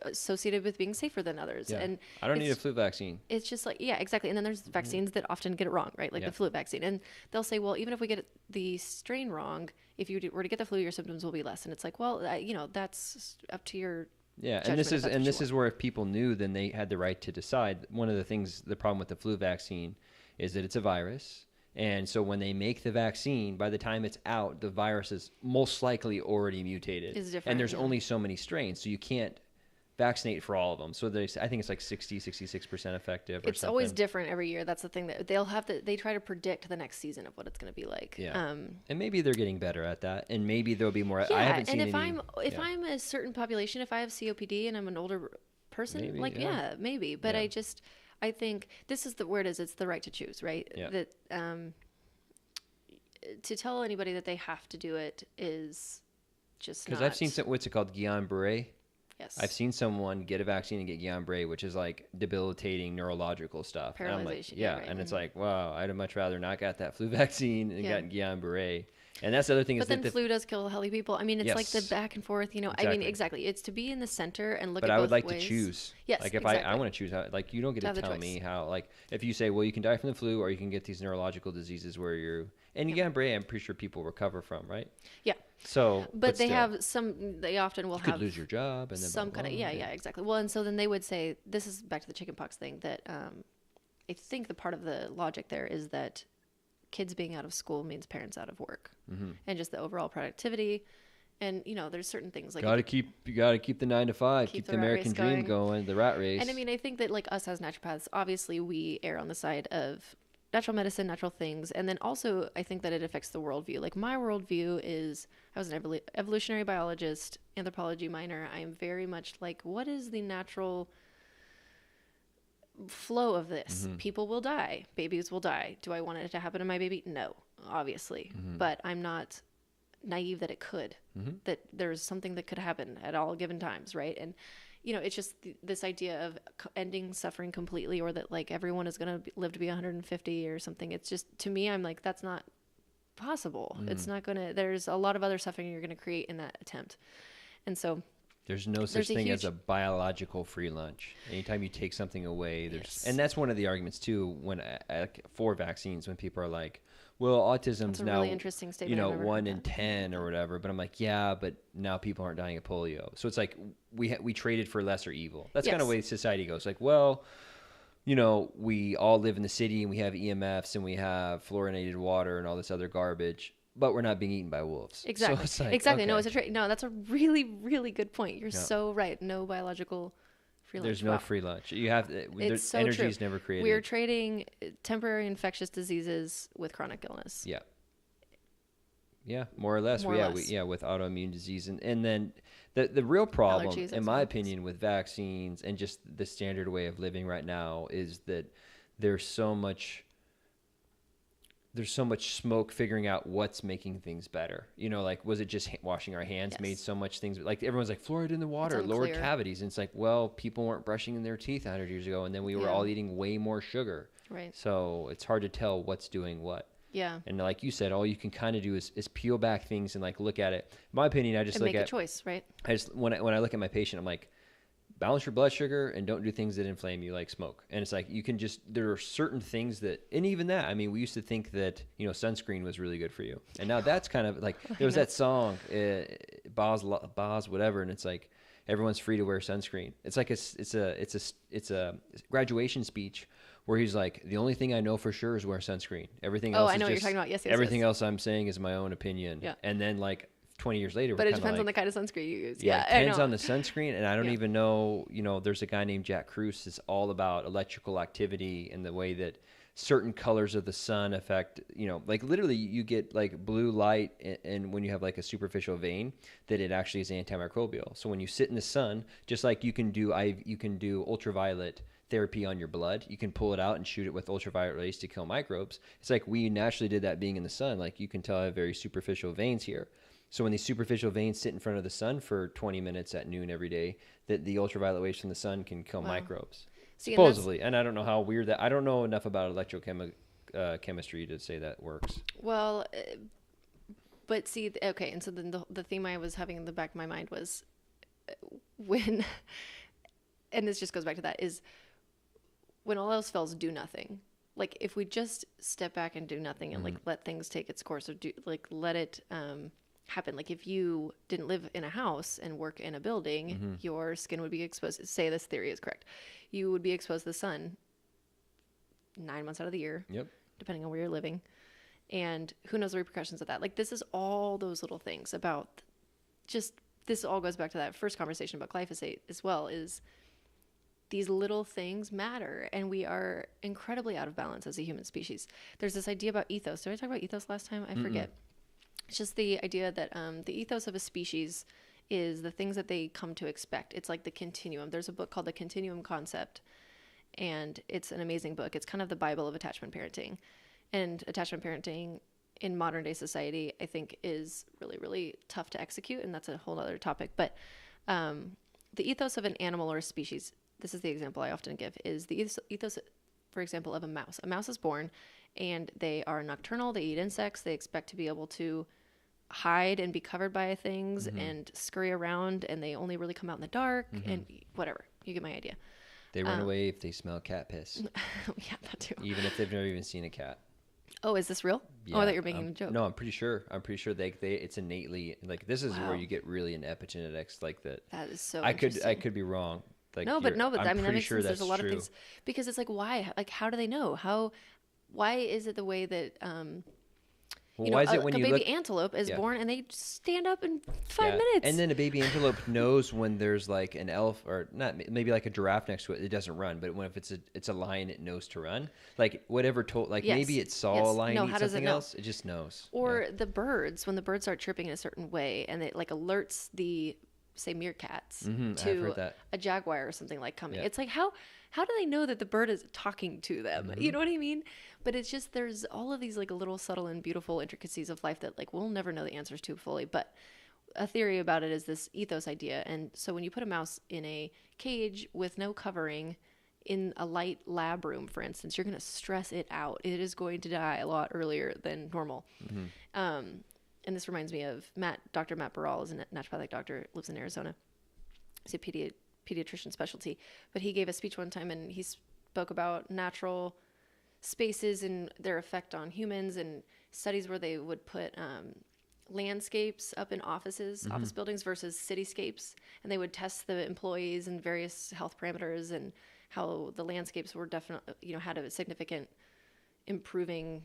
associated with being safer than others. Yeah. And I don't need a flu vaccine. It's just like, yeah, exactly. And then there's vaccines that often get it wrong, right? Like the flu vaccine. And they'll say, well, even if we get the strain wrong, if you were to get the flu, your symptoms will be less. And it's like, well, that's up to your and this is where if people knew, then they had the right to decide. One of the problem with the flu vaccine is that it's a virus. And so when they make the vaccine, by the time it's out, the virus is most likely already mutated. It's different, and there's only so many strains, so you can't vaccinate for all of them. So I think it's like 66% effective or it's something. always different every year. That's the thing that they try to predict the next season of what it's going to be like. Yeah. And maybe they're getting better at that. And maybe there'll be more. I haven't seen if I'm a certain population, if I have COPD and I'm an older person, maybe, maybe. But I think this is where it is. It's the right to choose, right? Yeah. That to tell anybody that they have to do it is just because not. I've seen what's it called, Guillain-Barré. Yes. I've seen someone get a vaccine and get Guillain-Barré, which is like debilitating neurological stuff. Paralyzation. And I'm like, and it's like, wow, I'd have much rather not got that flu vaccine and gotten Guillain-Barré. And that's the other thing. But then flu does kill healthy people. I mean, it's like the back and forth, Exactly. I mean, exactly. It's to be in the center and look but at both ways. But I would like to choose. Yes, like if exactly. I want to choose how, like, you don't get to tell me how, like, if you say, well, you can die from the flu or you can get these neurological diseases where and Guillain-Barré, I'm pretty sure people recover from, right? Yeah. So, but they often will have. You could lose your job and then some kind of, exactly. Well, and so then they would say, this is back to the chickenpox thing, that I think the part of the logic there is that kids being out of school means parents out of work, and just the overall productivity. And there's certain things like you got to keep the 9 to 5, keep the American dream going, the rat race. And I mean, I think that like us as naturopaths, obviously we err on the side of natural medicine, natural things. And then also I think that it affects the worldview. Like my worldview is, I was an evolutionary biologist, anthropology minor. I am very much like, what is the natural flow of this? Mm-hmm. People will die. Babies will die. Do I want it to happen to my baby? No, obviously. Mm-hmm. But I'm not naive that it could, Mm-hmm. that there's something that could happen at all given times, right? And you know, it's just this idea of ending suffering completely, or that like everyone is going to live to be 150 or something. It's just, to me, I'm like, that's not possible. Mm-hmm. It's not going to, there's a lot of other suffering you're going to create in that attempt. And so there's no such thing as a biological free lunch. Anytime you take something away, Yes. and that's one of the arguments too, when for vaccines, when people are like, well, autism's That's a now, really interesting statement. you know, I've never 1 heard in that. 10 or whatever. But I'm like, yeah, but now people aren't dying of polio. So it's like we traded for lesser evil. That's kind of Yes. the way society goes. Like, well, you know, we all live in the city and we have EMFs and we have fluorinated water and all this other garbage, but we're not being eaten by wolves. Exactly. So it's like, exactly. okay. No, it's a trade. No, that's a really, really good point. You're Yeah. so right. No biological free lunch. There's no Wow. free lunch. You have It's so energy true. is never created. We're trading temporary infectious diseases with chronic illness. Yeah. Yeah, more or less. More or yeah, less. with autoimmune disease, and then the real problem, Allergies, in my eczema. opinion, with vaccines and just the standard way of living right now is that there's so much smoke figuring out what's making things better. You know, like, was it just washing our hands Yes. made so much things? Like, everyone's like, fluoride in the water, It's lowered unclear. cavities. And it's like, well, people weren't brushing their teeth 100 years ago, and then we were Yeah. all eating way more sugar. Right. So it's hard to tell what's doing what. Yeah. And like you said, all you can kind of do is peel back things and like look at it. In my opinion, I just And look make a at, choice, right? I just, when I look at my patient, I'm like, balance your blood sugar and don't do things that inflame you, like smoke. And it's like, you can just, there are certain things that, and even that, I mean, we used to think that, you know, sunscreen was really good for you. And now that's kind of like, there was that song, Boz, whatever. And it's like, everyone's free to wear sunscreen. It's like, it's a graduation speech where he's like, the only thing I know for sure is wear sunscreen. Everything else I know is what you're just, talking about. Yes, yes, everything yes. else I'm saying is my own opinion. Yeah. And then like 20 years later, But we're it kinda depends on the like, kind of sunscreen you use. yeah, Yeah, it depends I know. on the sunscreen. And I don't Yeah. even know, you know, there's a guy named Jack Kruse that's all about electrical activity and the way that certain colors of the sun affect, you know, like literally you get like blue light and when you have like a superficial vein, that it actually is antimicrobial. So when you sit in the sun, just like you can do ultraviolet therapy on your blood, you can pull it out and shoot it with ultraviolet rays to kill microbes. It's like we naturally did that being in the sun. Like you can tell I have very superficial veins here. So when these superficial veins sit in front of the sun for 20 minutes at noon every day, that the ultraviolet rays from the sun can kill microbes. See, and that's- Supposedly. And I don't know how weird that, I don't know enough about electrochemistry to say that works. Well, but see, okay, and so then the theme I was having in the back of my mind was when, and this just goes back to that, is when all else fails, do nothing. Like if we just step back and do nothing and like let things take its course, or do like let it happen. Like if you didn't live in a house and work in a building, your skin would be exposed. Say this theory is correct, you would be exposed to the sun 9 months out of the year. Yep. Depending on where you're living. And who knows the repercussions of that. Like this is all those little things about just, this all goes back to that first conversation about glyphosate as well, is these little things matter, and we are incredibly out of balance as a human species. There's this idea about ethos. Did I talk about ethos last time? I forget. It's just the idea that the ethos of a species is the things that they come to expect. It's like the continuum. There's a book called The Continuum Concept, and it's an amazing book. It's kind of the Bible of attachment parenting. And attachment parenting in modern day society, I think, is really, really tough to execute, and that's a whole other topic. But the ethos of an animal or a species, this is the example I often give, is the ethos, for example, of a mouse. A mouse is born, and they are nocturnal. They eat insects. They expect to be able to hide and be covered by things and scurry around, and they only really come out in the dark and whatever. You get my idea. They run away if they smell cat piss, Yeah, that too. even if they've never even seen a cat. Oh, is this real? Oh, I thought you were making a joke. No, I'm pretty sure. They it's innately, like, this is Wow. where you get really into epigenetics, like that. That is so I interesting. could be wrong. Like No, but I'm I mean, that pretty makes sure sense. There's a that's lot true. of things, because it's like, why? Like, how do they know? Why is it the way that, Well, why is it when a you baby look? antelope is Yeah. born and they stand up in 5 Yeah. minutes. And then a baby antelope knows when there's like an elf or not, maybe like a giraffe next to it. It doesn't run, but if it's a lion, it knows to run. Like whatever told, like Yes. maybe it saw Yes. a lion No, eat how does it something know? else. It just knows. Or the birds, when the birds start chirping in a certain way and it like alerts the, say, meerkats I've to heard that. a jaguar or something like coming. Yeah. It's like, how do they know that the bird is talking to them? You know what I mean? But it's just, there's all of these like little subtle and beautiful intricacies of life that like we'll never know the answers to fully. But a theory about it is this ethos idea. And so when you put a mouse in a cage with no covering in a light lab room, for instance, you're going to stress it out. It is going to die a lot earlier than normal. And this reminds me of Dr. Matt Burrell is a naturopathic doctor, lives in Arizona. He's a pediatrician specialty, but he gave a speech one time and he spoke about natural spaces and their effect on humans, and studies where they would put landscapes up in office buildings versus cityscapes, and they would test the employees and various health parameters and how the landscapes were definitely, had a significant improving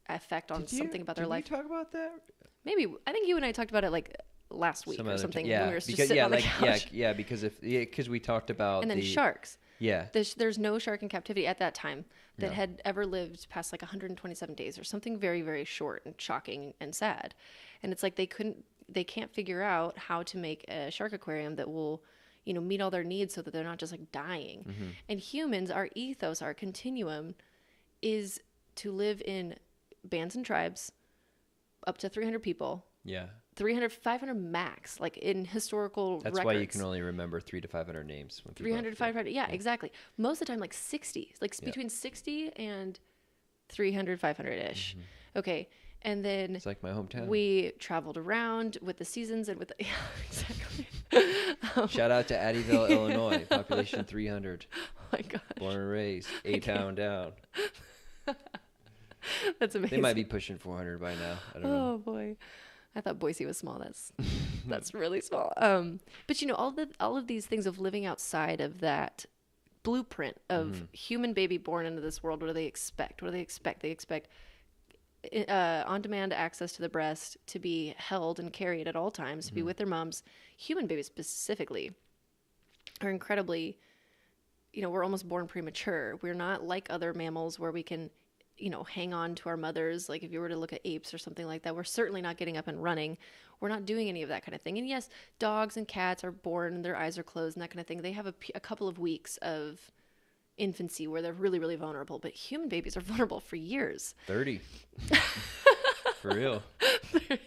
effect on something about their life. Did we talk about that? Maybe. I think you and I talked about it like last week or something. Yeah, when we were just sitting on the couch. because we talked about and then sharks. Yeah. There's no shark in captivity at that time that had ever lived past like 127 days or something very, very short and shocking and sad. And it's like they can't figure out how to make a shark aquarium that will, meet all their needs so that they're not just like dying. And humans, our ethos, our continuum is to live in bands and tribes up to 300 people. Yeah. 300, 500 max, like in historical That's records. why you can only remember 300 to 500 names. 300, 500. Yeah, exactly. Most of the time, like 60, between 60 and 300, 500-ish. Okay. And then it's like my hometown. We traveled around with the seasons and with yeah, exactly. Shout out to Addyville, Illinois, population 300. Oh my gosh. Born and raised, A-town down. That's amazing. They might be pushing 400 by now. I don't know. Oh boy. I thought Boise was small. That's really small. But all of these things of living outside of that blueprint of human baby born into this world. What do they expect? They expect on-demand access to the breast, to be held and carried at all times, to be with their moms. Human babies specifically are incredibly, we're almost born premature. We're not like other mammals where we can, hang on to our mothers. Like if you were to look at apes or something like that, we're certainly not getting up and running. We're not doing any of that kind of thing. And yes, dogs and cats are born and their eyes are closed and that kind of thing. They have a couple of weeks of infancy where they're really, really vulnerable. But human babies are vulnerable for years. 30. For real.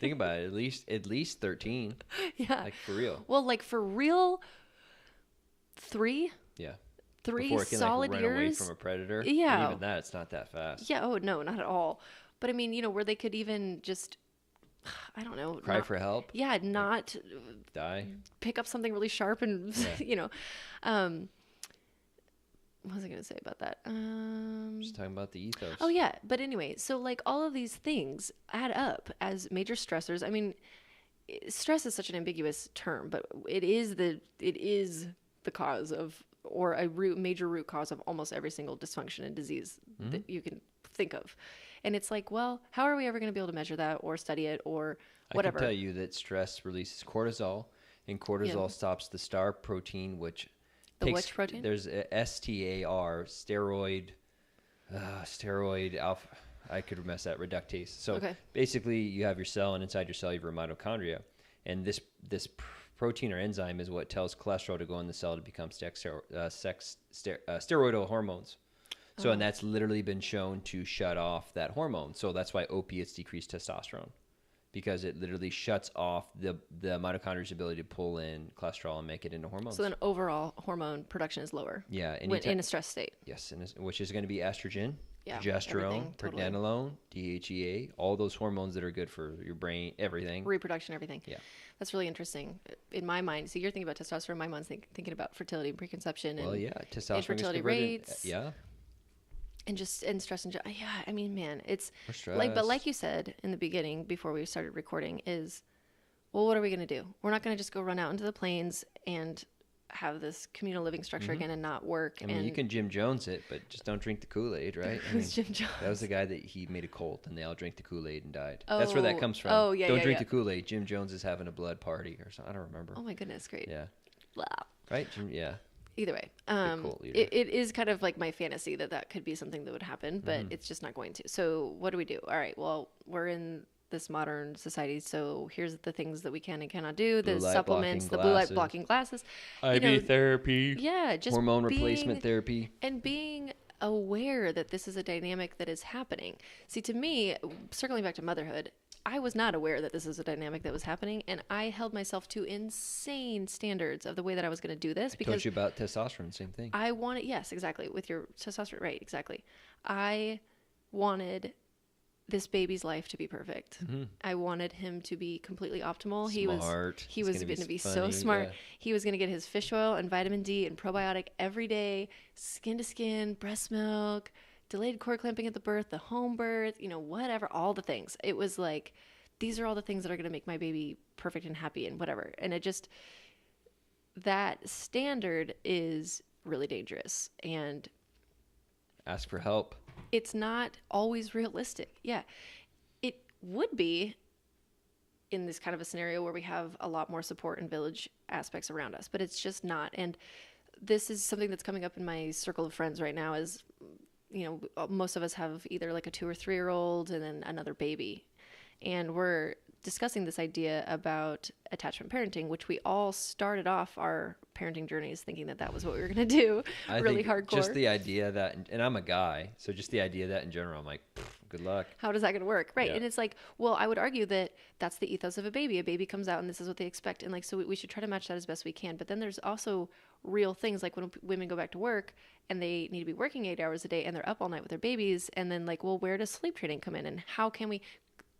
Think about it. At least 13. Yeah. Like for real. Well, like for real, 3? Yeah. 3 Before it can solid run years away from a predator. Yeah. And even that, it's not that fast. Yeah. Oh no, not at all. But I mean, where they could even just, I don't know, Cry for help. Yeah, not Die. pick up something really sharp and what was I going to say about that? Just talking about the ethos. Oh yeah, but anyway, so like all of these things add up as major stressors. I mean, stress is such an ambiguous term, but it is the cause of, or a major root cause of almost every single dysfunction and disease that you can think of. And it's like, well, how are we ever going to be able to measure that or study it or whatever? I can tell you that stress releases cortisol, and cortisol stops the star protein, which which protein? There's a STAR, steroid alpha. I could mess that, reductase. So basically, you have your cell, and inside your cell, you have your mitochondria, and this protein or enzyme is what tells cholesterol to go in the cell to become steroidal hormones. So, and that's literally been shown to shut off that hormone. So that's why opiates decrease testosterone, because it literally shuts off the mitochondria's ability to pull in cholesterol and make it into hormones. So then overall hormone production is lower. Yeah. In a stress state. Yes, which is going to be estrogen, yeah, progesterone, pregnenolone, DHEA, all those hormones that are good for your brain, everything. Reproduction, everything. Yeah. That's really interesting. In my mind, so you're thinking about testosterone, my mind's thinking about fertility and preconception and testosterone infertility rates. Yeah. And stress and yeah, I mean, man, it's like, but like you said in the beginning before we started recording is, well, what are we going to do? We're not going to just go run out into the plains and have this communal living structure again and not work. I mean, you can Jim Jones it, but just don't drink the Kool-Aid, right? I mean, Who's Jim Jones? that was the guy that he made a cult, and they all drank the Kool-Aid and died. That's where that comes from. Oh, yeah, Don't drink the Kool-Aid. Jim Jones is having a blood party or something. I don't remember. Oh my goodness, great. Yeah. Blah. Right? Yeah. Either way, it is kind of like my fantasy that could be something that would happen, but it's just not going to. So what do we do? All right, well, we're in this modern society, so here's the things that we can and cannot do: the supplements, the blue light blocking glasses, IV therapy, just hormone replacement therapy, and being aware that this is a dynamic that is happening. See, to me, circling back to motherhood, I was not aware that this is a dynamic that was happening, and I held myself to insane standards of the way that I was going to do this. Because I told you about testosterone, same thing. I wanted, yes, exactly, with your testosterone, right, exactly. I wanted this baby's life to be perfect. I wanted him to be completely optimal. Smart. He was going to be so smart. Yeah. He was going to get his fish oil and vitamin D and probiotic every day, skin to skin, breast milk, delayed cord clamping at the birth, the home birth, whatever, all the things. It was like, these are all the things that are going to make my baby perfect and happy and whatever. And that standard is really dangerous. And ask for help. It's not always realistic. Yeah. It would be in this kind of a scenario where we have a lot more support and village aspects around us, but it's just not. And this is something that's coming up in my circle of friends right now is, most of us have either like a 2 or 3-year-old and then another baby. And we're discussing this idea about attachment parenting, which we all started off our parenting journeys thinking that was what we were going to do. I really think hardcore. Just the idea that, and I'm a guy, so just the idea that in general, I'm like, good luck. How is that going to work? Right. Yeah. And it's like, well, I would argue that that's the ethos of a baby. A baby comes out and this is what they expect. And like, so we should try to match that as best we can. But then there's also real things like when women go back to work and they need to be working 8 hours a day and they're up all night with their babies. And then like, well, where does sleep training come in? And how can we,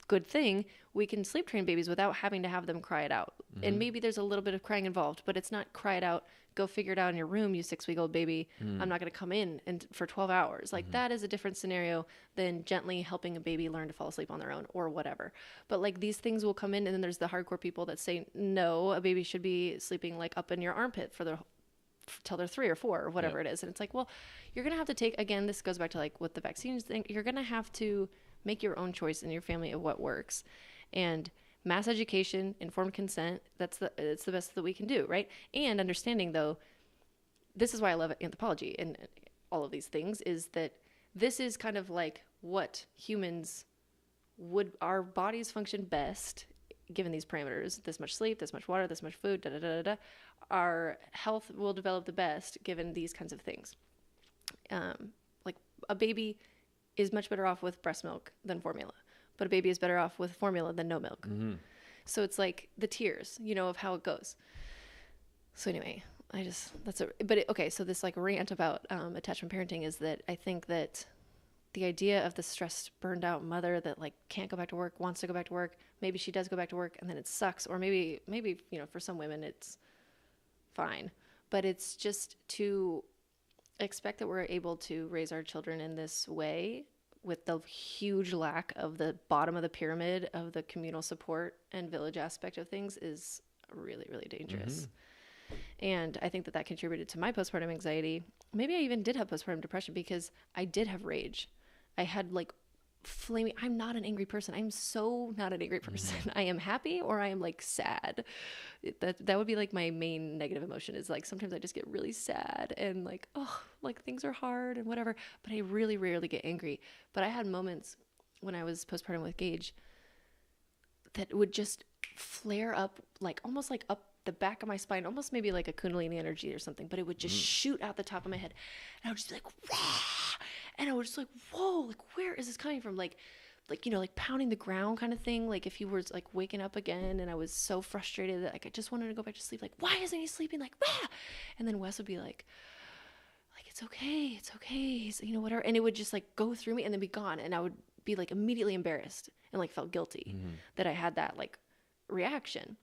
good thing, we can sleep train babies without having to have them cry it out. And maybe there's a little bit of crying involved, but it's not cry it out, go figure it out in your room, you 6-week-old baby. I'm not going to come in and for 12 hours. Like that is a different scenario than gently helping a baby learn to fall asleep on their own or whatever. But like these things will come in, and then there's the hardcore people that say, no, a baby should be sleeping like up in your armpit till they're 3 or 4 or whatever it is. And it's like, well, you're going to have to take, again, this goes back to like with the vaccines thing, you're going to have to make your own choice in your family of what works. And mass education, informed consent, it's the best that we can do, right? And understanding, though, this is why I love anthropology and all of these things, is that this is kind of like what our bodies function best given these parameters: this much sleep, this much water, this much food, da da da da da. Our health will develop the best given these kinds of things. Like a baby is much better off with breast milk than formula, but a baby is better off with formula than no milk. So it's like the tiers, of how it goes. So anyway, so this like rant about attachment parenting is that I think that the idea of the stressed, burned out mother that like can't go back to work, wants to go back to work, maybe she does go back to work and then it sucks, or maybe for some women it's fine, but it's just to expect that we're able to raise our children in this way with the huge lack of the bottom of the pyramid of the communal support and village aspect of things is really, really dangerous. And I think that contributed to my postpartum anxiety. Maybe I even did have postpartum depression because I did have rage. I had like flaming, I'm not an angry person. I'm so not an angry person. I am happy or I am like sad. That would be like my main negative emotion, is like sometimes I just get really sad and like, oh, like things are hard and whatever, but I really rarely get angry. But I had moments when I was postpartum with Gage that would just flare up, like almost like up the back of my spine, almost maybe like a Kundalini energy or something, but it would just shoot out the top of my head. And I would just be like, wah! And I was just like, whoa, like where is this coming from? Like pounding the ground kind of thing. Like if he was like waking up again and I was so frustrated that like I just wanted to go back to sleep. Like, why isn't he sleeping? Like, wah! And then Wes would be like, it's okay. So, whatever. And it would just like go through me and then be gone. And I would be like immediately embarrassed and like felt guilty that I had that like reaction,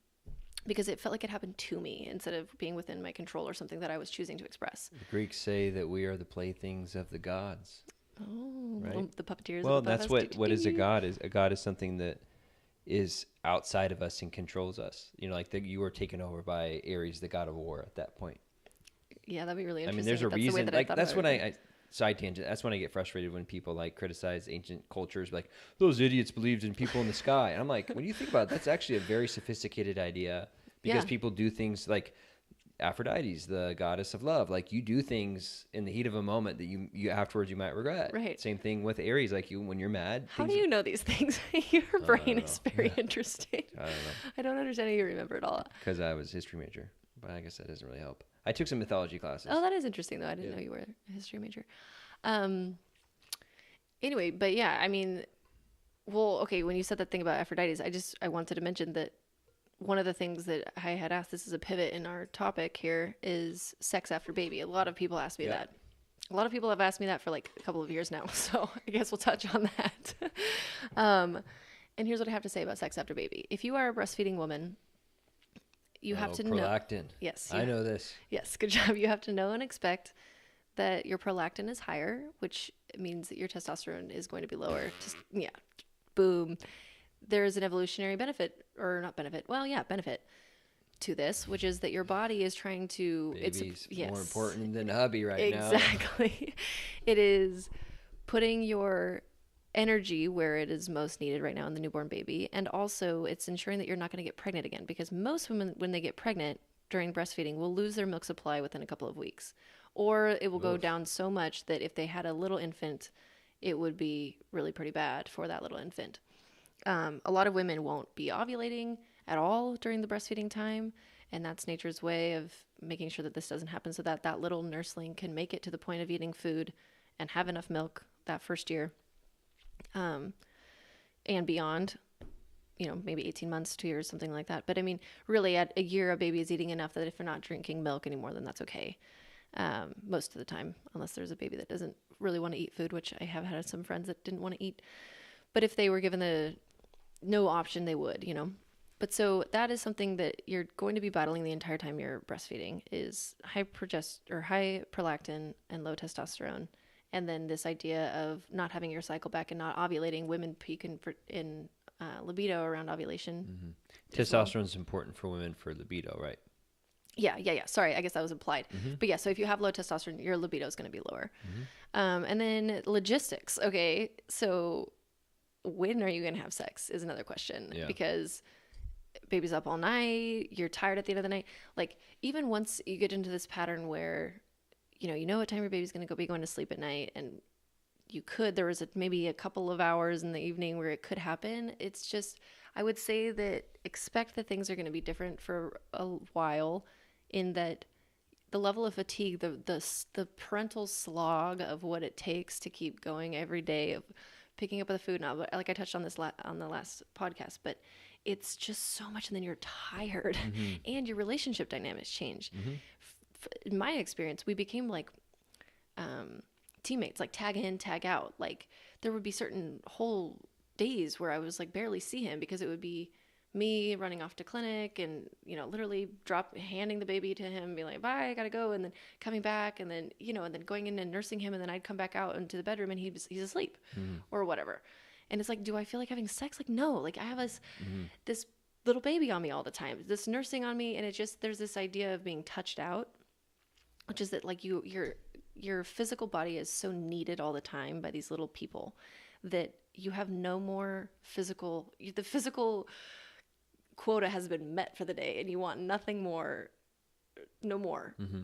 because it felt like it happened to me instead of being within my control or something that I was choosing to express. The Greeks say that we are the playthings of the gods. Oh, right? The puppeteers. Well, that's what is a god. A god is something that is outside of us and controls us. Like you were taken over by Ares, the god of war at that point. Yeah, that'd be really I interesting. mean, there's a That's the way reason. that Like, thought that's about when it. I side tangent. That's when I get frustrated when people like criticize ancient cultures, like those idiots believed in people in the sky. And I'm like, when you think about it, that's actually a very sophisticated idea because Yeah. people do things like Aphrodite's the goddess of love. Like you do things in the heat of a moment that you afterwards you might regret. Right. Same thing with Aries. Like you, when you're mad, How things. do you know these things? Your brain know. is very interesting. I don't know. I don't understand how you remember it all. Because I was a history major, but I guess that doesn't really help. I took some mythology classes. Oh, that is interesting, though. I didn't know you were a history major. Anyway, but yeah, I mean, well, okay, when you said that thing about Aphrodite's, I wanted to mention that one of the things that I had asked, this is a pivot in our topic here, is sex after baby. A lot of people ask me that. A lot of people have asked me that for like a couple of years now, so I guess we'll touch on that. And here's what I have to say about sex after baby. If you are a breastfeeding woman, you have to know. Prolactin. Yes. I know this. Yes, good job. You have to know and expect that your prolactin is higher, which means that your testosterone is going to be lower. Just, yeah, boom. There is an evolutionary benefit, or not benefit, well, yeah, benefit to this, which is that your body is trying to... Baby's yes, more important than hubby right now. Exactly. It is putting your energy where it is most needed right now in the newborn baby. And also it's ensuring that you're not going to get pregnant again, because most women, when they get pregnant during breastfeeding, will lose their milk supply within a couple of weeks. Or it will go down so much that if they had a little infant, it would be really pretty bad for that little infant. A lot of women won't be ovulating at all during the breastfeeding time, and that's nature's way of making sure that this doesn't happen, so that that little nursling can make it to the point of eating food and have enough milk that first year, and beyond, you know, maybe 18 months, 2 years, something like that. But I mean, really at a year, a baby is eating enough that if they're not drinking milk anymore, then that's okay. Most of the time, unless there's a baby that doesn't really want to eat food, which I have had some friends that didn't want to eat. But if they were given the no option, they would, you know. But so that is something that you're going to be battling the entire time you're breastfeeding, is high prolactin and low testosterone. And then this idea of not having your cycle back and not ovulating. Women peak in libido around ovulation. Mm-hmm. Testosterone is important for women for libido, right? Yeah. Sorry, I guess that was implied. Mm-hmm. But yeah, so if you have low testosterone, your libido is going to be lower. Mm-hmm. And then logistics. Okay, so when are you going to have sex is another question. Yeah. Because baby's up all night, you're tired at the end of the night. Like, even once you get into this pattern where, you know what time your baby's going to be going to sleep at night, and there was maybe a couple of hours in the evening where it could happen. It's just, I would say that expect that things are going to be different for a while, in that the level of fatigue, the parental slog of what it takes to keep going every day, of picking up the food. Now, like I touched on this on the last podcast, but it's just so much, and then you're tired, mm-hmm. and your relationship dynamics change. Mm-hmm. In my experience, we became like teammates, like tag in, tag out. Like, there would be certain whole days where I was like barely see him, because it would be me running off to clinic and, literally handing the baby to him and be like, bye, I gotta go. And then coming back, and then, and then going in and nursing him. And then I'd come back out into the bedroom and he's asleep, mm-hmm. or whatever. And it's like, do I feel like having sex? Like, no, like I have this little baby on me all the time, this nursing on me. And it just, there's this idea of being touched out, which is that like your physical body is so needed all the time by these little people that you have no more the physical quota has been met for the day, and you want nothing more, no more mm-hmm.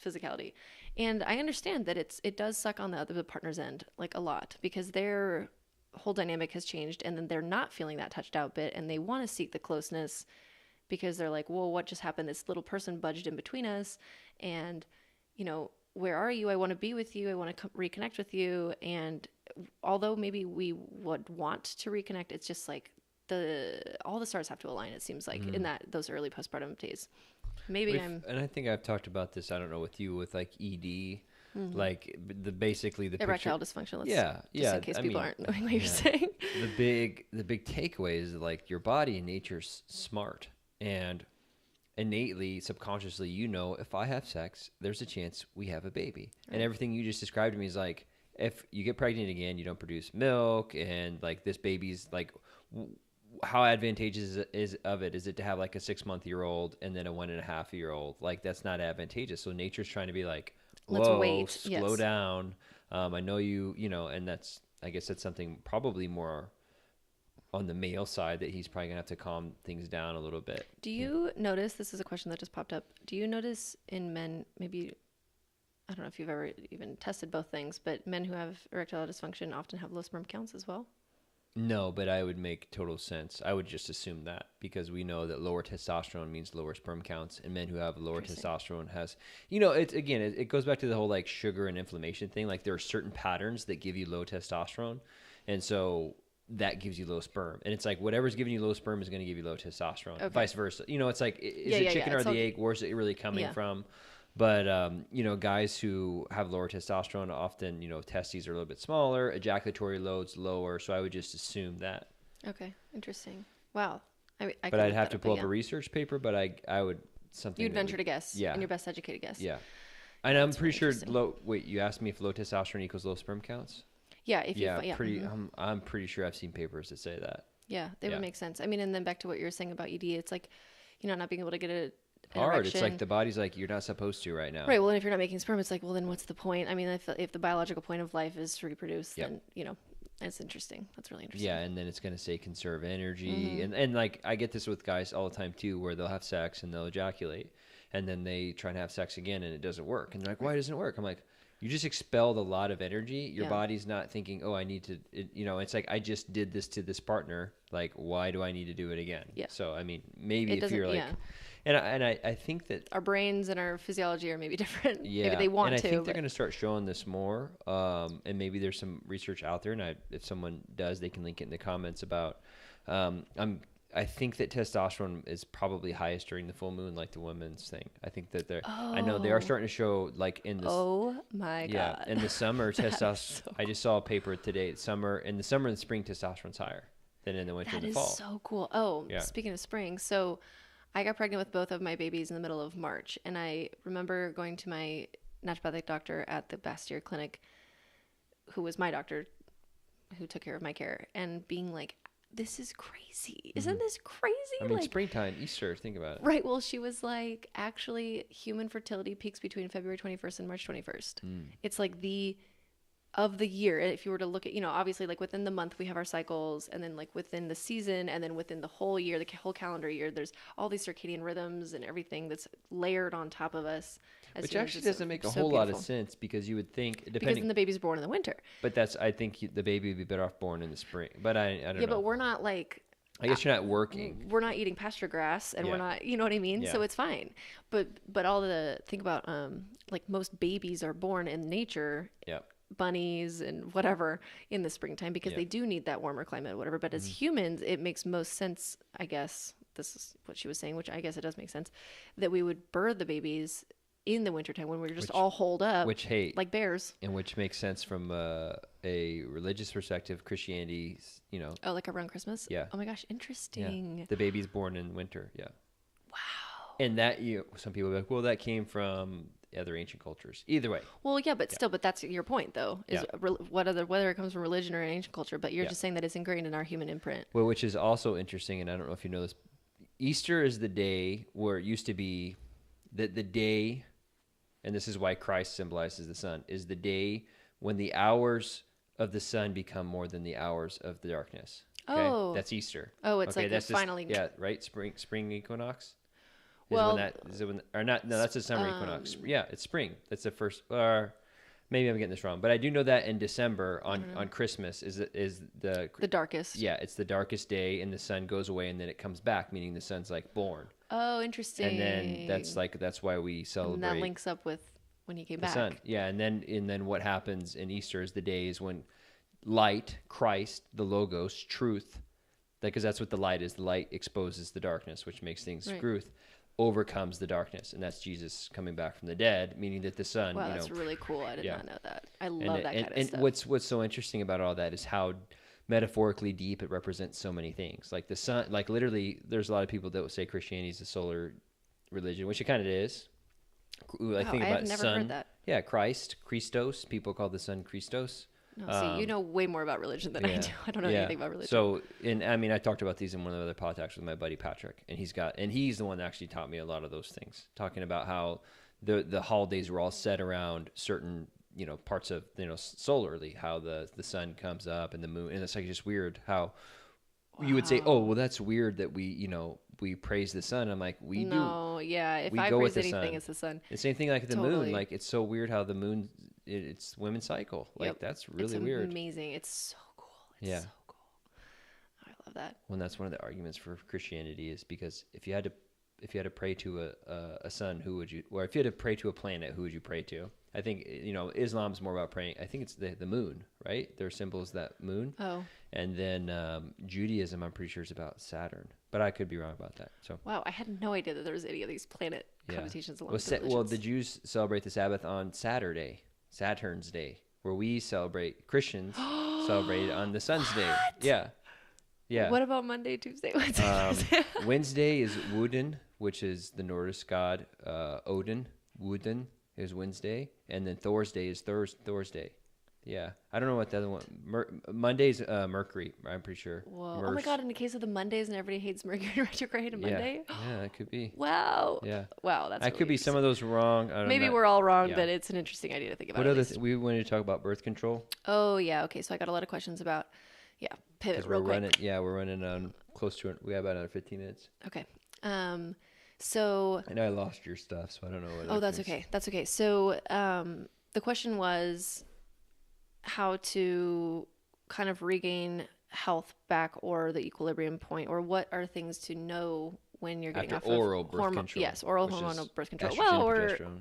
physicality. And I understand that it does suck on the partner's end, like a lot, because their whole dynamic has changed, and then they're not feeling that touched out bit, and they want to seek the closeness, because they're like, whoa, what just happened? This little person budged in between us, and where are you? I want to be with you. I want to reconnect with you. And although maybe we would want to reconnect, it's just like all the stars have to align, it seems like, mm-hmm. in those early postpartum days. And I think I've talked about this, I don't know, with you, with like ED, mm-hmm. like basically the erectile dysfunction. Just in case people aren't knowing what you're saying. The big takeaway is like your body and nature's smart, and innately, subconsciously, if I have sex, there's a chance we have a baby. Right. And everything you just described to me is like, if you get pregnant again, you don't produce milk, and like this baby's like, how advantageous is it to have like a 6-month-year-old and then a 1.5-year-old? Like that's not advantageous. So nature's trying to be like, Let's whoa, wait. slow Yes. down. I know and I guess that's something probably more on the male side that he's probably gonna have to calm things down a little bit. Do you notice, this is a question that just popped up, do you notice in men, maybe, I don't know if you've ever even tested both things, but men who have erectile dysfunction often have low sperm counts as well? No, but I would make total sense. I would just assume that because we know that lower testosterone means lower sperm counts, and men who have lower testosterone has, it's again, it goes back to the whole like sugar and inflammation thing. Like there are certain patterns that give you low testosterone, and so that gives you low sperm. And it's like whatever's giving you low sperm is going to give you low testosterone. Okay. Vice versa. It's like is Yeah, it yeah, chicken yeah. or It's the all- egg? Where's it really coming Yeah. from? But guys who have lower testosterone often, testes are a little bit smaller, ejaculatory loads lower. So I would just assume that. Okay, interesting. Wow. I But could I'd look have that to up, pull but up a research paper. But I would something. You'd that venture would- to guess. Yeah. In your best educated guess. Yeah. And I'm That's pretty really sure interesting. Wait, you asked me if low testosterone equals low sperm counts? Yeah. If you, Yeah, yeah. pretty. Mhm. I'm pretty sure I've seen papers that say that. Yeah, they Yeah. would make sense. I mean, and then back to what you were saying about ED, it's like, not being able to get an Hard. erection. It's like the body's like you're not supposed to right now. Right. Well, and if you're not making sperm, it's like, well, then what's the point? I mean, if the biological point of life is to reproduce, Yep. then, it's interesting. That's really interesting. Yeah, and then it's gonna say conserve energy, and like I get this with guys all the time too, where they'll have sex and they'll ejaculate, and then they try and have sex again and it doesn't work, and they're like, why doesn't it work? I'm like, you just expelled a lot of energy. Your Yeah. body's not thinking, oh, I need to. It's like I just did this to this partner. Like, why do I need to do it again? Yeah. So I mean, maybe It if doesn't- you're like, yeah. and I think that Our brains and our physiology are maybe different. yeah, Maybe they want and I to. think they're but- going to start showing this more. And maybe there's some research out there, and if someone does, they can link it in the comments about. I think that testosterone is probably highest during the full moon, like the women's thing. I think that they're. I know they are starting to show like in this. Oh my yeah, God. in the summer testosterone. so I just saw a paper today. In the summer and spring, testosterone's higher than in the winter That and the is fall. so cool. Oh, Yeah. speaking of spring, so I got pregnant with both of my babies in the middle of March, and I remember going to my naturopathic doctor at the Bastyr Clinic, who was my doctor, who took care of my care, and being like, "This is crazy! Isn't this crazy?" I mean, like, springtime, Easter. Think about it. right? Well, she was like, "Actually, human fertility peaks between February 21st and March 21st. It's like the of the year. If you were to look at, obviously like within the month we have our cycles, and then like within the season, and then within the whole year, the whole calendar year, there's all these circadian rhythms and everything that's layered on top of us. Which humans. actually It's doesn't make a so whole lot of beautiful. sense because you would think Because depending. then the baby's born in the winter. But I think the baby would be better off born in the spring. But I don't Yeah, know. but we're not like, I guess you're not working. we're not eating pasture grass, and we're Yeah. not, you know what I mean? So Yeah. it's fine. But all the, think about, like most babies are born in nature, Yeah. bunnies and whatever, in the springtime, because Yeah. they do need that warmer climate or whatever. But as humans, it makes most sense, I guess, this is what she was saying, which I guess it does make sense, that we would birth the babies in the wintertime when we're just all holed up Which hey, like bears. and which makes sense from a religious perspective. Christianity, Oh, like around Christmas? Yeah. Oh my gosh, yeah, interesting. the baby's born in winter. Yeah. Wow. And that some people are like, well, that came from other ancient cultures. Either way, Well, yeah, but still, but that's your point, though, is Yeah. whether it comes from religion or an ancient culture, but you're Yeah. just saying that it's ingrained in our human imprint. well, which is also interesting, and I don't know if you know this. Easter is the day where it used to be that the day, and this is why Christ symbolizes the sun, is the day when the hours of the sun become more than the hours of the darkness. Okay? Oh. That's Easter. Oh, it's okay, like that's it finally. yeah, right. Spring equinox. Well, Is it when or not? No, that's the summer equinox. Yeah, it's spring. That's the first. Or maybe I'm getting this wrong, but I do know that in December on Christmas is the the darkest. yeah, it's the darkest day, and the sun goes away, and then it comes back, meaning the sun's like born, Oh, interesting. and then that's why we And celebrate that links up with when he came the back. sun. Yeah, and then what happens in Easter is the days when light, Christ, the Logos, truth, because that's what the light is. The light exposes the darkness, which makes things Right. truth. Overcomes the darkness, and that's Jesus coming back from the dead, meaning that the sun, Wow, that's really cool. I did yeah. not know that. I love that kind of and stuff. what's so interesting about all that is how metaphorically deep it represents so many things. Like the sun, like literally, there's a lot of people that will say Christianity is a solar religion, which it kind of is. I Wow, think I about have never sun. heard that. Yeah, Christos. People call the sun Christos. No, see, you know way more about religion than I do. I don't know anything about religion. So, I talked about these in one of the other podcasts with my buddy Patrick, and he's the one that actually taught me a lot of those things, talking about how the holidays were all set around certain, parts of, solarly, how the sun comes up and the moon, and it's like just weird how you would say, oh, well, that's weird that we praise the sun. I'm like, we do. No, yeah. If we I go praise with the anything, sun. it's the sun. The same thing like the Totally. moon. Like, it's so weird how the moon, it's women's cycle. Like, that's really weird. It's amazing. It's so cool. It's so cool. I love that. Well, and that's one of the arguments for Christianity, is because if you had to pray to a sun, who would you, or if you had to pray to a planet, who would you pray to? I think, Islam's more about praying. I think it's the moon, right? Their symbol is that moon. Oh. And then Judaism, I'm pretty sure, is about Saturn, but I could be wrong about that. So. Wow, I had no idea that there was any of these planet connotations along with well, the Jews celebrate the Sabbath on Saturday, Saturn's Day, where we celebrate, Christians celebrate it on the sun's day. Yeah. Yeah. What about Monday, Tuesday, Wednesday? Wednesday is Woden, which is the Nordic god Odin. Woden is Wednesday, and then Thursday is Thursday. Yeah, I don't know what the other one. Monday's Mercury. I'm pretty sure. Whoa! Oh my God! In the case of the Mondays, and everybody hates Mercury retrograde on Monday. Yeah, that could be. Wow. Yeah. Wow, that's. I really could be some of those wrong. Maybe we're all wrong, but it's an interesting idea to think about. What other? We wanted to talk about birth control. Oh yeah. Okay. So I got a lot of questions about. Yeah. Pivot real quick. We're running on close to. We have about another 15 minutes. Okay. So. I know I lost your stuff, so I don't know what. Oh, that's okay. That's okay. So, the question was how to kind of regain health back, or the equilibrium point, or what are things to know when you're getting after off oral of birth control. Yes, oral hormonal birth control. Well,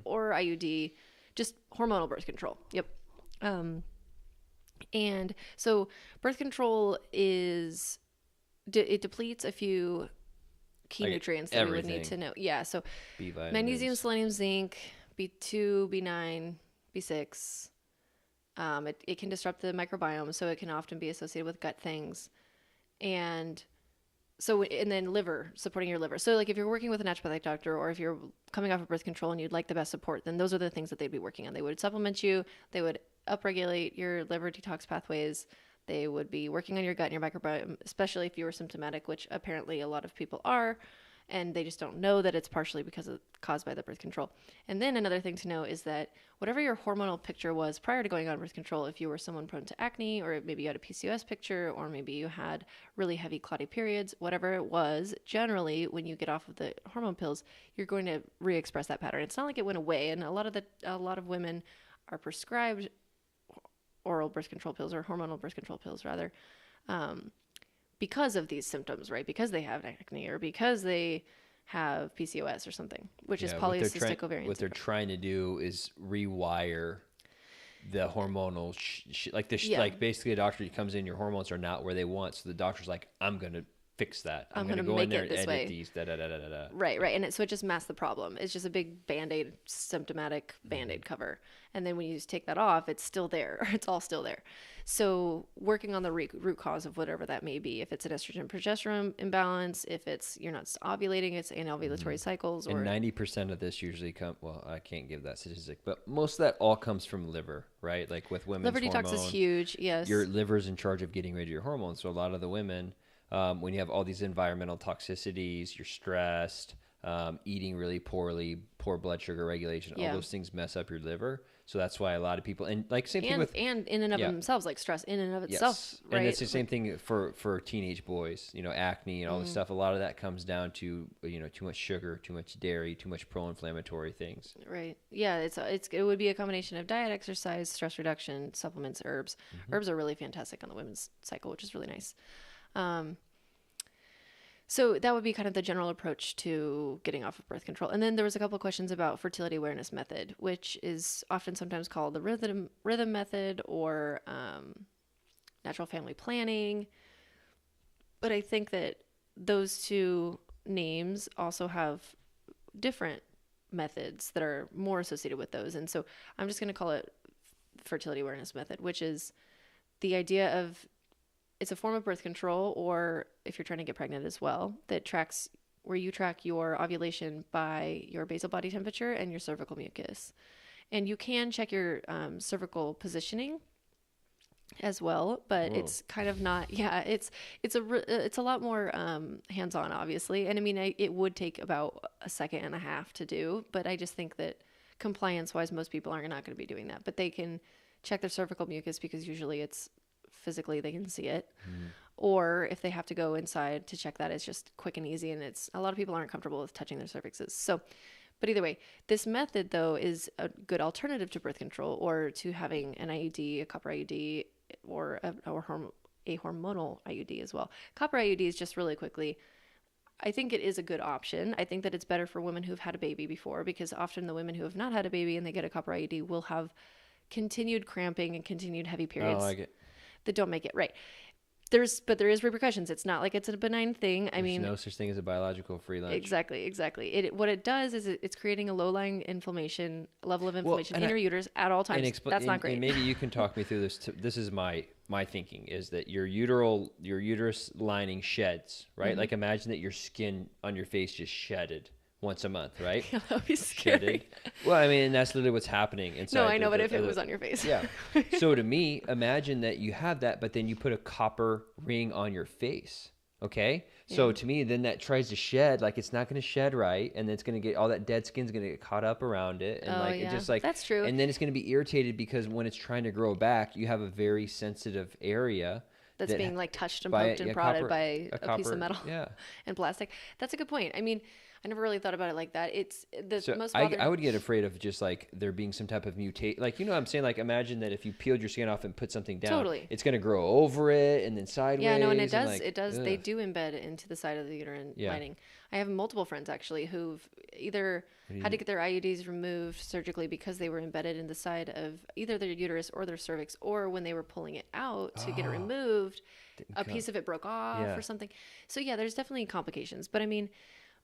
or IUD, just hormonal birth control. Yep. And so birth control it depletes a few key nutrients that we would need to know. Yeah, so B vitamins, magnesium, selenium, zinc, B2, B9, B6. It can disrupt the microbiome, so it can often be associated with gut things. And then liver, supporting your liver. So like if you're working with a naturopathic doctor, or if you're coming off of birth control and you'd like the best support, then those are the things that they'd be working on. They would supplement you. They would upregulate your liver detox pathways. They would be working on your gut and your microbiome, especially if you were symptomatic, which apparently a lot of people are, and they just don't know that it's partially caused by the birth control. And then another thing to know is that whatever your hormonal picture was prior to going on birth control, if you were someone prone to acne, or maybe you had a PCOS picture, or maybe you had really heavy clotty periods, whatever it was, generally when you get off of the hormone pills, you're going to re-express that pattern. It's not like it went away, and a lot of women are prescribed oral birth control pills, or hormonal birth control pills rather, because of these symptoms, right? Because they have acne, or because they have PCOS or something, which is polycystic ovarian. What they're trying to do is rewire the hormonal, like basically a doctor comes in, your hormones are not where they want. So the doctor's like, I'm going to fix that. I'm going to go in there and edit these. Right. And so it just masks the problem. It's just a big Band-Aid, symptomatic Band-Aid cover. And then when you just take that off, it's still there. It's all still there. So working on the root cause of whatever that may be, if it's an estrogen-progesterone imbalance, if it's you're not ovulating, it's anovulatory cycles. And 90% of this usually I can't give that statistic, but most of that all comes from liver, right? Like with women's liver detox is huge, yes. Your liver's in charge of getting rid of your hormones. So a lot of the women, when you have all these environmental toxicities, you're stressed, eating really poorly, poor blood sugar regulation, all those things mess up your liver. So that's why a lot of people, and like same thing with, and in and of themselves, like stress in and of itself, right? And it's the same thing for teenage boys, acne and all this stuff. A lot of that comes down to, too much sugar, too much dairy, too much pro-inflammatory things. Right. Yeah. It would be a combination of diet, exercise, stress reduction, supplements, herbs. Herbs are really fantastic on the women's cycle, which is really nice. So that would be kind of the general approach to getting off of birth control. And then there was a couple of questions about fertility awareness method, which is often sometimes called the rhythm method, or natural family planning. But I think that those two names also have different methods that are more associated with those. And so I'm just going to call it fertility awareness method, which is the idea of, it's a form of birth control, or if you're trying to get pregnant as well, where you track your ovulation by your basal body temperature and your cervical mucus. And you can check your cervical positioning as well, but Whoa. it's kind of not. Yeah, it's a lot more hands-on, obviously, and I mean, it would take about a second and a half to do, but I just think that compliance-wise, most people are not going to be doing that, but they can check their cervical mucus because usually it's physically they can see it, or if they have to go inside to check that, it's just quick and easy, and it's a lot of people aren't comfortable with touching their cervixes, so. But either way, this method, though, is a good alternative to birth control or to having an IUD, a copper IUD, or a hormonal IUD as well. Copper IUDs, just really quickly, I think it is a good option. I think that it's better for women who've had a baby before, because often the women who have not had a baby and they get a copper IUD will have continued cramping and continued heavy periods that don't make it right. There is repercussions. It's not like it's a benign thing. There's no such thing as a biological free lunch. Exactly. What it does is it's creating a low-lying level of inflammation in your uterus at all times. That's not great. And maybe you can talk me through this. This is my thinking is that your uterus lining sheds, right? Mm-hmm. Like imagine that your skin on your face just shedded once a month, right? Yeah, that would be scary. Shedded. Well, I mean, that's literally what's happening inside. No, I know, but if it was on your face. Yeah. So to me, imagine that you have that, but then you put a copper ring on your face. Okay. Yeah. So to me, then that tries to shed, like it's not going to shed right. And then it's going to get all that dead skin's going to get caught up around it. And it just like, that's true. And then it's going to be irritated because when it's trying to grow back, you have a very sensitive area. That's being like touched and poked and prodded by a piece of metal yeah. and plastic. That's a good point. I mean, I never really thought about it like that. It's the most I would get afraid of just like there being some type of mutate. Like, you know what I'm saying? Like imagine that if you peeled your skin off and put something down, totally. It's going to grow over it and then sideways. Yeah, no, and it does. Like, it does. Ugh. They do embed into the side of the uterine lining. I have multiple friends actually who've either had to get their IUDs removed surgically because they were embedded in the side of either their uterus or their cervix, or when they were pulling it out to get it removed, a piece of it broke off or something. So yeah, there's definitely complications. But I mean,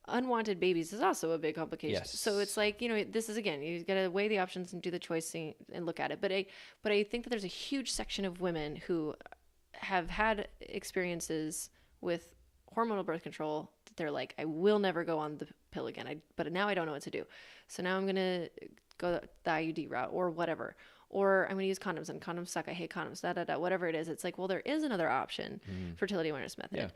unwanted babies is also a big complication. Yes. So it's like, this is, again, you got to weigh the options and do the choice and look at it. But I think that there's a huge section of women who have had experiences with hormonal birth control that they're like, I will never go on the pill again. But now I don't know what to do. So now I'm going to go the IUD route or whatever. Or I'm going to use condoms, and condoms suck. I hate condoms, whatever it is. It's like, well, there is another option, fertility awareness method. Yeah.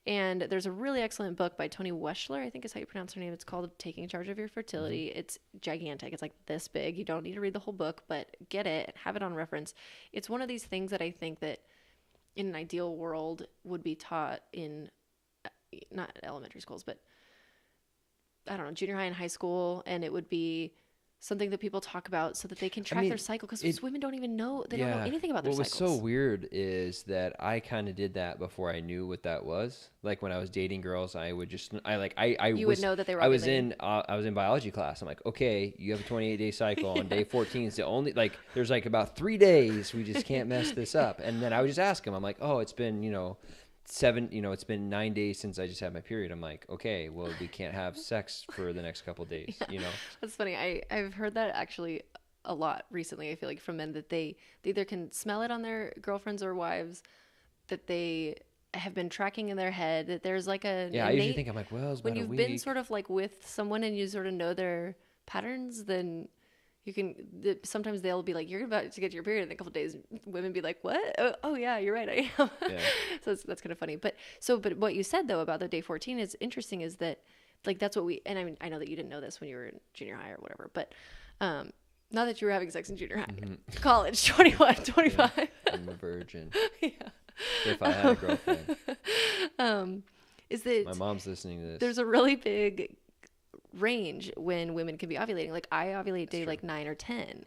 And there's a really excellent book by Toni Weschler, I think is how you pronounce her name. It's called Taking Charge of Your Fertility. Mm-hmm. It's gigantic. It's like this big. You don't need to read the whole book, but get it, have it on reference. It's one of these things that I think that in an ideal world would be taught in, not elementary schools, but I don't know, junior high and high school. And it would be something that people talk about so that they can track their cycle, because women don't even know, they don't know anything about their cycles. What was so weird is that I kind of did that before I knew what that was. Like when I was dating girls, I would just, would know that they were ovulating. I was in biology class. I'm like, okay, you have a 28-day cycle. On day 14 is the only, like, there's like about 3 days. We just can't mess this up. And then I would just ask them, I'm like, oh, it's been, it's been 9 days since I just had my period. I'm like, okay, well, we can't have sex for the next couple of days, That's funny. I've heard that actually a lot recently. I feel like from men that they either can smell it on their girlfriends or wives, that they have been tracking in their head, that there's like a I usually think, I'm like, well, it's about when you've been sort of like with someone and you sort of know their patterns, then you can, sometimes they'll be like, you're about to get your period in a couple of days. Women be like, what? Oh yeah, you're right, I am. Yeah. So that's kind of funny. But what you said though about the day 14 is interesting, is that like, that's what and I mean, I know that you didn't know this when you were in junior high or whatever, but not that you were having sex in junior high, college, 21, 25. Yeah, I'm a virgin. Yeah. If I had a girlfriend. Is that my mom's listening to this. There's a really big range when women can be ovulating. Like I ovulate day like 9 or 10,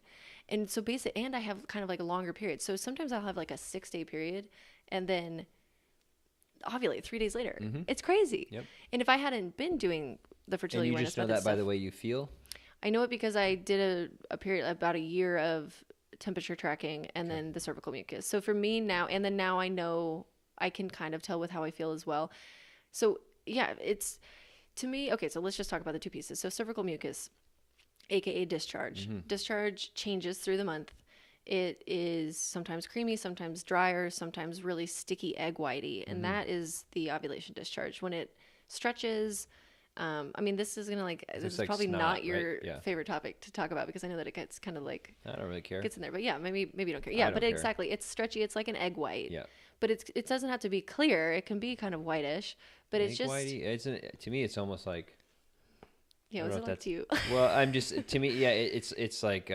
and so and I have kind of like a longer period. So sometimes I'll have like a 6-day period and then ovulate 3 days later. Mm-hmm. It's crazy. Yep. And if I hadn't been doing the fertility awareness, you just know that by the way you feel. I know it because I did a period, about a year of temperature tracking, and then the cervical mucus. So for me now, and then now I know I can kind of tell with how I feel as well. So yeah, it's. To me, okay, so let's just talk about the two pieces. So cervical mucus, aka discharge. Mm-hmm. Discharge changes through the month. It is sometimes creamy, sometimes drier, sometimes really sticky egg whitey. And that is the ovulation discharge. When it stretches, I mean, this is gonna this is like probably snot, not your right? Yeah. favorite topic to talk about because I know that it gets kind of like I don't really care. gets in there, but yeah, maybe you don't care. Yeah, don't but care. exactly, it's stretchy. It's like an egg white. Yeah. But it doesn't have to be clear. It can be kind of whitish, but it's Egg just whitey. To me, it's almost like. yeah. I What's don't it know like if to you? Well, I'm just to me, yeah. It's like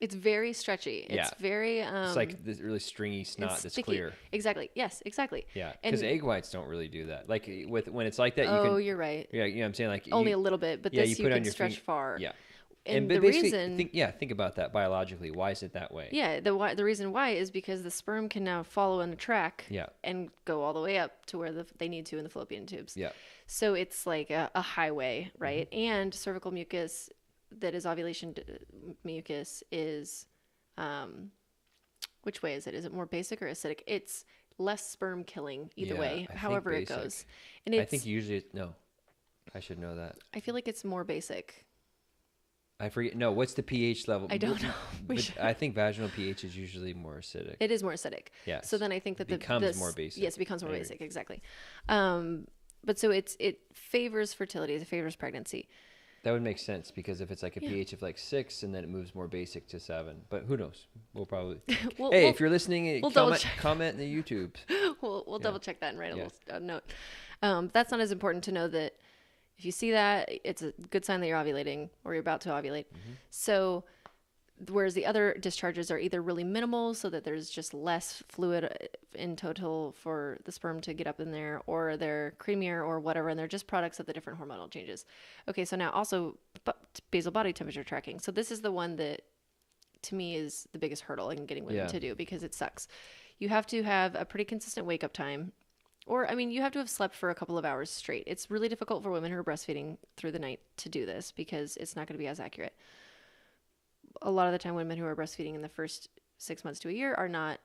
It's very stretchy. It's Yeah. very it's like this really stringy snot that's sticky. clear. Exactly. Yes. Exactly. Yeah, And because egg whites don't really do that. Like when it's like that, you oh, can. you're right. Yeah, you know what I'm saying, like Only a little bit, but yeah, this you you put on can your stretch finger- far. Yeah, And but the basically, reason think about that biologically. Why is it that way? yeah, the reason why is because the sperm can now follow in a track Yeah. and go all the way up to where they need to in the fallopian tubes. Yeah. So it's like a highway, right? And cervical mucus that is ovulation mucus is, which way is it? Is it more basic or acidic? It's less sperm killing either Yeah, way, I think however it basic. goes. And it's, I think usually no. I should know that. I feel like it's more basic. I forget. No, what's the pH level? I don't know. But I think vaginal pH is usually more acidic. It is more acidic. Yes. So then I think that Becomes more basic. Yes, it becomes more Maybe. basic. Exactly. But so it favors fertility. It favors pregnancy. That would make sense because if it's like a pH of like 6 and then it moves more basic to 7, but who knows? We'll probably. If you're listening, we'll double comment in the YouTube. We'll double check that and write a Yeah. little note. That's not as important to know that if you see that, it's a good sign that you're ovulating or you're about to ovulate. So, whereas the other discharges are either really minimal, so that there's just less fluid in total for the sperm to get up in there, or they're creamier or whatever, and they're just products of the different hormonal changes. Okay, so now also basal body temperature tracking. So this is the one that, to me, is the biggest hurdle in getting women to do because it sucks. You have to have a pretty consistent wake up time. Or, I mean, you have to have slept for a couple of hours straight. It's really difficult for women who are breastfeeding through the night to do this because it's not going to be as accurate. A lot of the time, women who are breastfeeding in the first 6 months to a year are not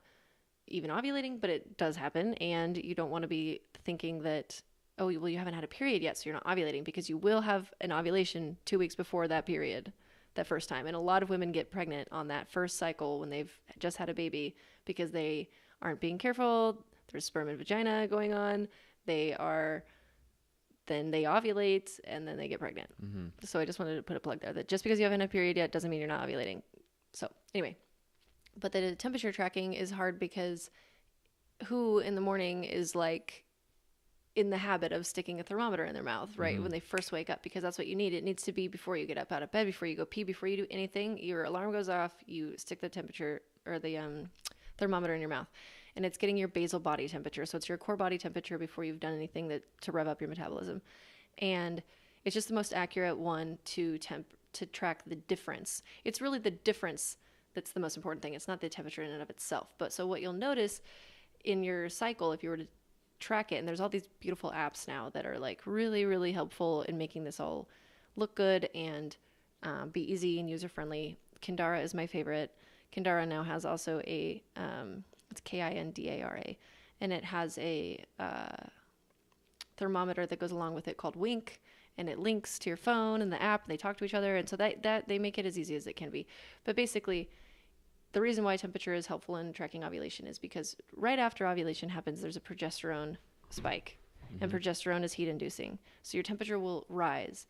even ovulating, but it does happen. And you don't want to be thinking that, oh, well, you haven't had a period yet, so you're not ovulating, because you will have an ovulation 2 weeks before that period, that first time. And a lot of women get pregnant on that first cycle when they've just had a baby because they aren't being careful. There's sperm and vagina going on. Then they ovulate and then they get pregnant. So I just wanted to put a plug there that just because you haven't had a period yet doesn't mean you're not ovulating. So anyway, but the temperature tracking is hard because who in the morning is like in the habit of sticking a thermometer in their mouth, right? When they first wake up, because that's what you need. It needs to be before you get up out of bed, before you go pee, before you do anything. Your alarm goes off, you stick the temperature or the thermometer in your mouth. And it's getting your basal body temperature. So it's your core body temperature before you've done anything to rev up your metabolism. And it's just the most accurate one to track the difference. It's really the difference that's the most important thing. It's not the temperature in and of itself. But so what you'll notice in your cycle, if you were to track it, and there's all these beautiful apps now that are like really, really helpful in making this all look good and be easy and user-friendly. Kindara is my favorite. Kindara now has also a... it's Kindara, and it has a thermometer that goes along with it called Wink, and it links to your phone and the app, and they talk to each other, and so that they make it as easy as it can be. But basically, the reason why temperature is helpful in tracking ovulation is because right after ovulation happens, there's a progesterone spike, and progesterone is heat-inducing, so your temperature will rise.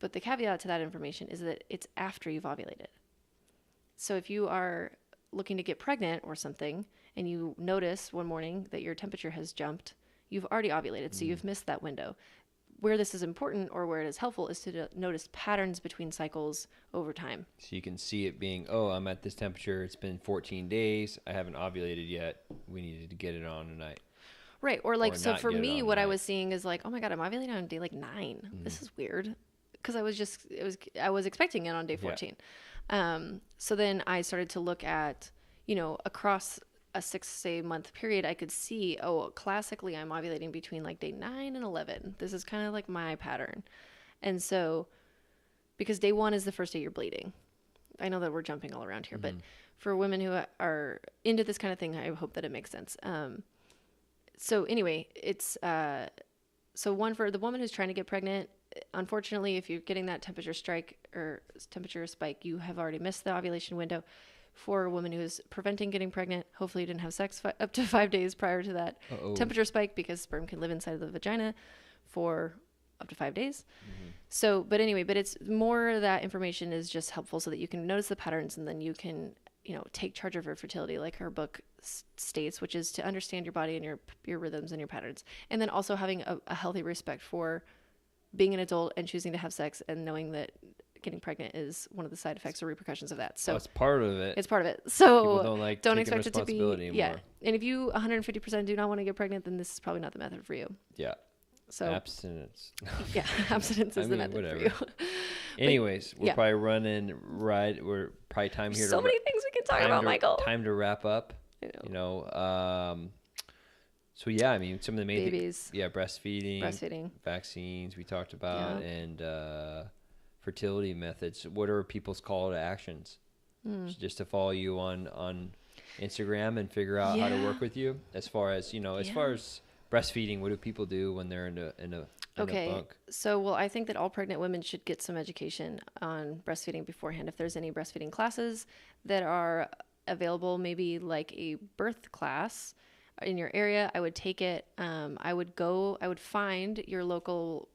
But the caveat to that information is that it's after you've ovulated. So if you are looking to get pregnant or something, and you notice one morning that your temperature has jumped, you've already ovulated, so you've missed that window. Where this is important, or where it is helpful, is to notice patterns between cycles over time. So you can see it being, oh, I'm at this temperature. It's been 14 days. I haven't ovulated yet. We needed to get it on tonight. Right. Or like, Or so not for get it me, on what I tonight. was seeing is like, oh my God, I'm ovulating on day like 9. This is weird. Because I was expecting it on day 14. So then I started to look at, across a 6-day month period, I could see, oh, classically I'm ovulating between like day 9 and 11. This is kind of like my pattern. And so, because day 1 is the first day you're bleeding. I know that we're jumping all around here, but for women who are into this kind of thing, I hope that it makes sense. So anyway, it's, so one for the woman who's trying to get pregnant, unfortunately, if you're getting that temperature spike, you have already missed the ovulation window. For a woman who is preventing getting pregnant, hopefully you didn't have sex up to 5 days prior to that temperature spike, because sperm can live inside of the vagina for up to 5 days. So, but anyway, but it's more that information is just helpful so that you can notice the patterns, and then you can, take charge of your fertility, like her book states, which is to understand your body and your rhythms and your patterns. And then also having a healthy respect for being an adult and choosing to have sex, and knowing that getting pregnant is one of the side effects or repercussions of that. So it's part of it. It's part of it. So don't expect it to be anymore. Yeah. And if you 150% do not want to get pregnant, then this is probably not the method for you. Yeah. So abstinence. Yeah, abstinence is the method for you. Anyways, we're probably running right. We're probably time here. So many things we can talk about, Michael. Time to wrap up. So yeah, I mean, some of the main babies. Breastfeeding, vaccines we talked about, and fertility methods. What are people's call to actions? Just to follow you on Instagram and figure out how to work with you. As far as far as breastfeeding, what do people do when they're in a bunk? So, I think that all pregnant women should get some education on breastfeeding beforehand. If there's any breastfeeding classes that are available, maybe like a birth class in your area, I would take it. I would find your local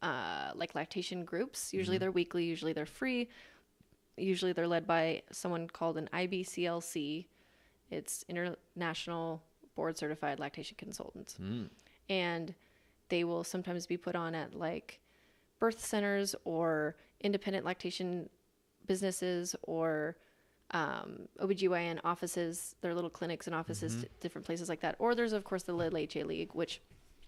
like lactation groups. Usually they're weekly, usually they're free. Usually they're led by someone called an IBCLC. It's International Board Certified Lactation Consultants. And they will sometimes be put on at like birth centers or independent lactation businesses or OBGYN offices. There are little clinics and offices, different places like that. Or there's, of course, the Little HA League, which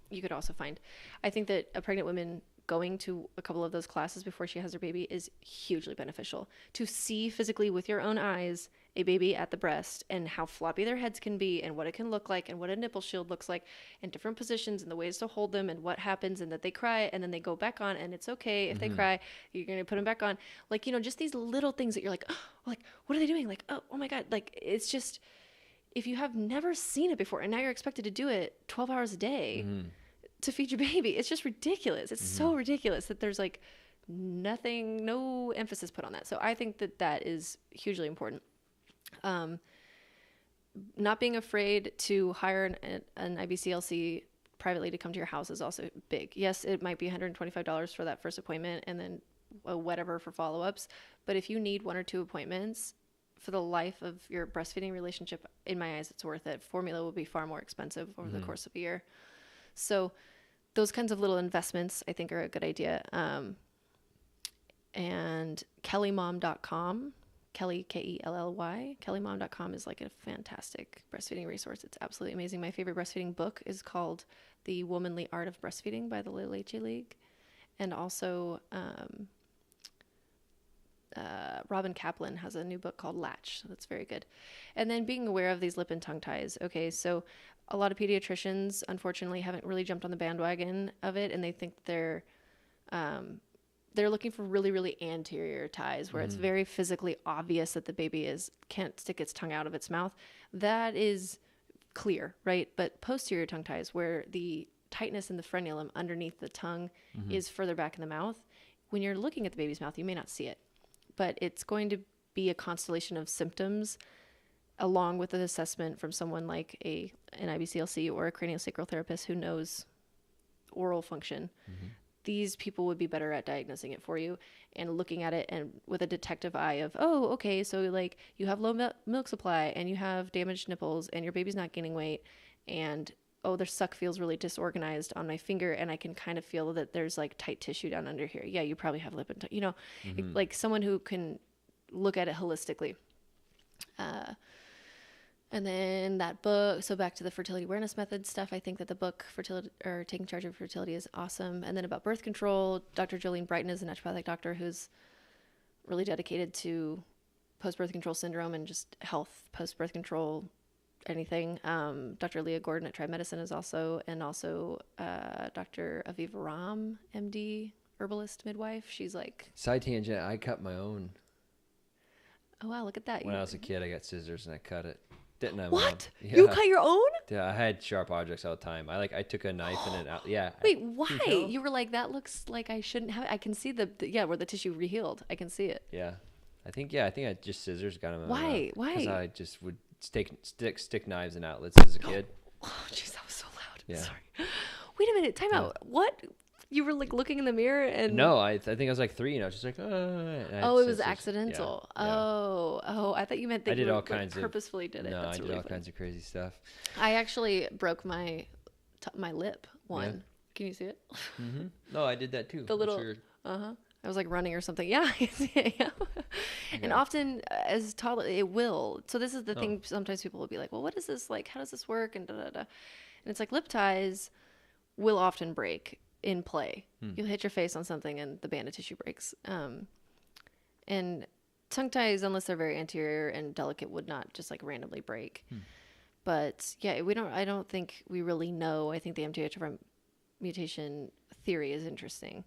you could also find. I think that a pregnant woman going to a couple of those classes before she has her baby is hugely beneficial. To see physically with your own eyes a baby at the breast and how floppy their heads can be and what it can look like and what a nipple shield looks like and different positions and the ways to hold them and what happens and that they cry and then they go back on and it's okay if they cry, you're going to put them back on. Like, just these little things that you're like, oh, like, what are they doing? Like, oh my God. Like, it's just, if you have never seen it before and now you're expected to do it 12 hours a day to feed your baby, it's just ridiculous. It's so ridiculous that there's like no emphasis put on that. So I think that is hugely important. Not being afraid to hire an IBCLC privately to come to your house is also big. Yes, it might be $125 for that first appointment and then whatever for follow-ups. But if you need 1 or 2 appointments for the life of your breastfeeding relationship, in my eyes, it's worth it. Formula will be far more expensive over the course of a year. So those kinds of little investments, I think, are a good idea. And kellymom.com, Kelly, Kelly, kellymom.com is like a fantastic breastfeeding resource. It's absolutely amazing. My favorite breastfeeding book is called The Womanly Art of Breastfeeding by the Little HA League. And also, Robin Kaplan has a new book called Latch. So that's very good. And then being aware of these lip and tongue ties. Okay, so a lot of pediatricians, unfortunately, haven't really jumped on the bandwagon of it, and they think they're looking for really, really anterior ties where it's very physically obvious that the baby can't stick its tongue out of its mouth. That is clear, right? But posterior tongue ties, where the tightness in the frenulum underneath the tongue is further back in the mouth. When you're looking at the baby's mouth, you may not see it, but it's going to be a constellation of symptoms along with an assessment from someone like an IBCLC or a craniosacral therapist who knows oral function. These people would be better at diagnosing it for you and looking at it and with a detective eye of, oh, okay, so like you have low milk supply and you have damaged nipples and your baby's not gaining weight and, oh, their suck feels really disorganized on my finger and I can kind of feel that there's like tight tissue down under here. Yeah, you probably have lip and tongue, like someone who can look at it holistically. And then that book, so back to the fertility awareness method stuff, I think that the book Taking Charge of Fertility is awesome. And then about birth control, Dr. Jolene Brighton is a naturopathic doctor who's really dedicated to post-birth control syndrome and just health, post-birth control, anything. Dr. Leah Gordon at Tribe Medicine is also Dr. Aviva Ram, MD, herbalist, midwife. She's like... Side tangent, I cut my own. Oh, wow, look at that. When I was a kid, I got scissors and I cut it. Didn't I, what? Mom? You cut your own? Yeah, I had sharp objects all the time. I took a knife and an out. Yeah. Wait, why? You were like, that looks like I shouldn't have it. I can see where the tissue rehealed. I can see it. Yeah. I think I just scissors got them. Why? Because I just would stick knives in outlets as a kid. Oh, jeez, that was so loud. Yeah. Sorry. Wait a minute. Time out. What? You were like looking in the mirror and No, I think I was like 3, and I was just like, oh, it was accidental. Yeah, yeah. Oh, I thought you meant that I did you all like, kinds purposefully did it. No, That's I did really all funny. kinds of crazy stuff. I actually broke my lip one. Yeah. Can you see it? Mm-hmm. No, I did that too. The little I was like running or something. Yeah, I can see it. Yeah. And often as toddler, it will. So this is the thing. Sometimes people will be like, "Well, what is this like? How does this work?" And da da da. And it's like lip ties will often break in play. You'll hit your face on something and the band of tissue breaks. And tongue ties, unless they're very anterior and delicate, would not just like randomly break. But yeah, I don't think we really know. I think the MTHFR mutation theory is interesting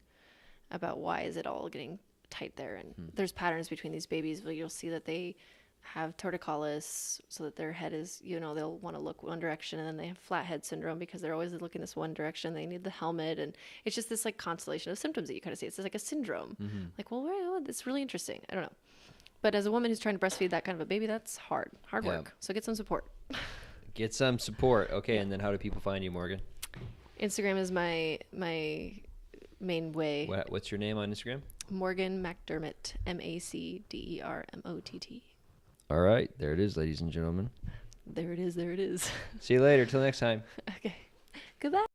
about why is it all getting tight there. And there's patterns between these babies where you'll see that they have torticollis, so that their head is, they'll want to look one direction, and then they have flat head syndrome because they're always looking this one direction. They need the helmet, and it's just this like constellation of symptoms that you kind of see. It's like a syndrome. Like, well, it's really interesting. I don't know. But as a woman who's trying to breastfeed that kind of a baby, that's hard work. So get some support. Get some support. Okay, and then how do people find you, Morgan? Instagram is my main way. What's your name on Instagram? Morgan MacDermott, MacDermott. All right, there it is, ladies and gentlemen. There it is. See you later. Till next time. Okay. Goodbye.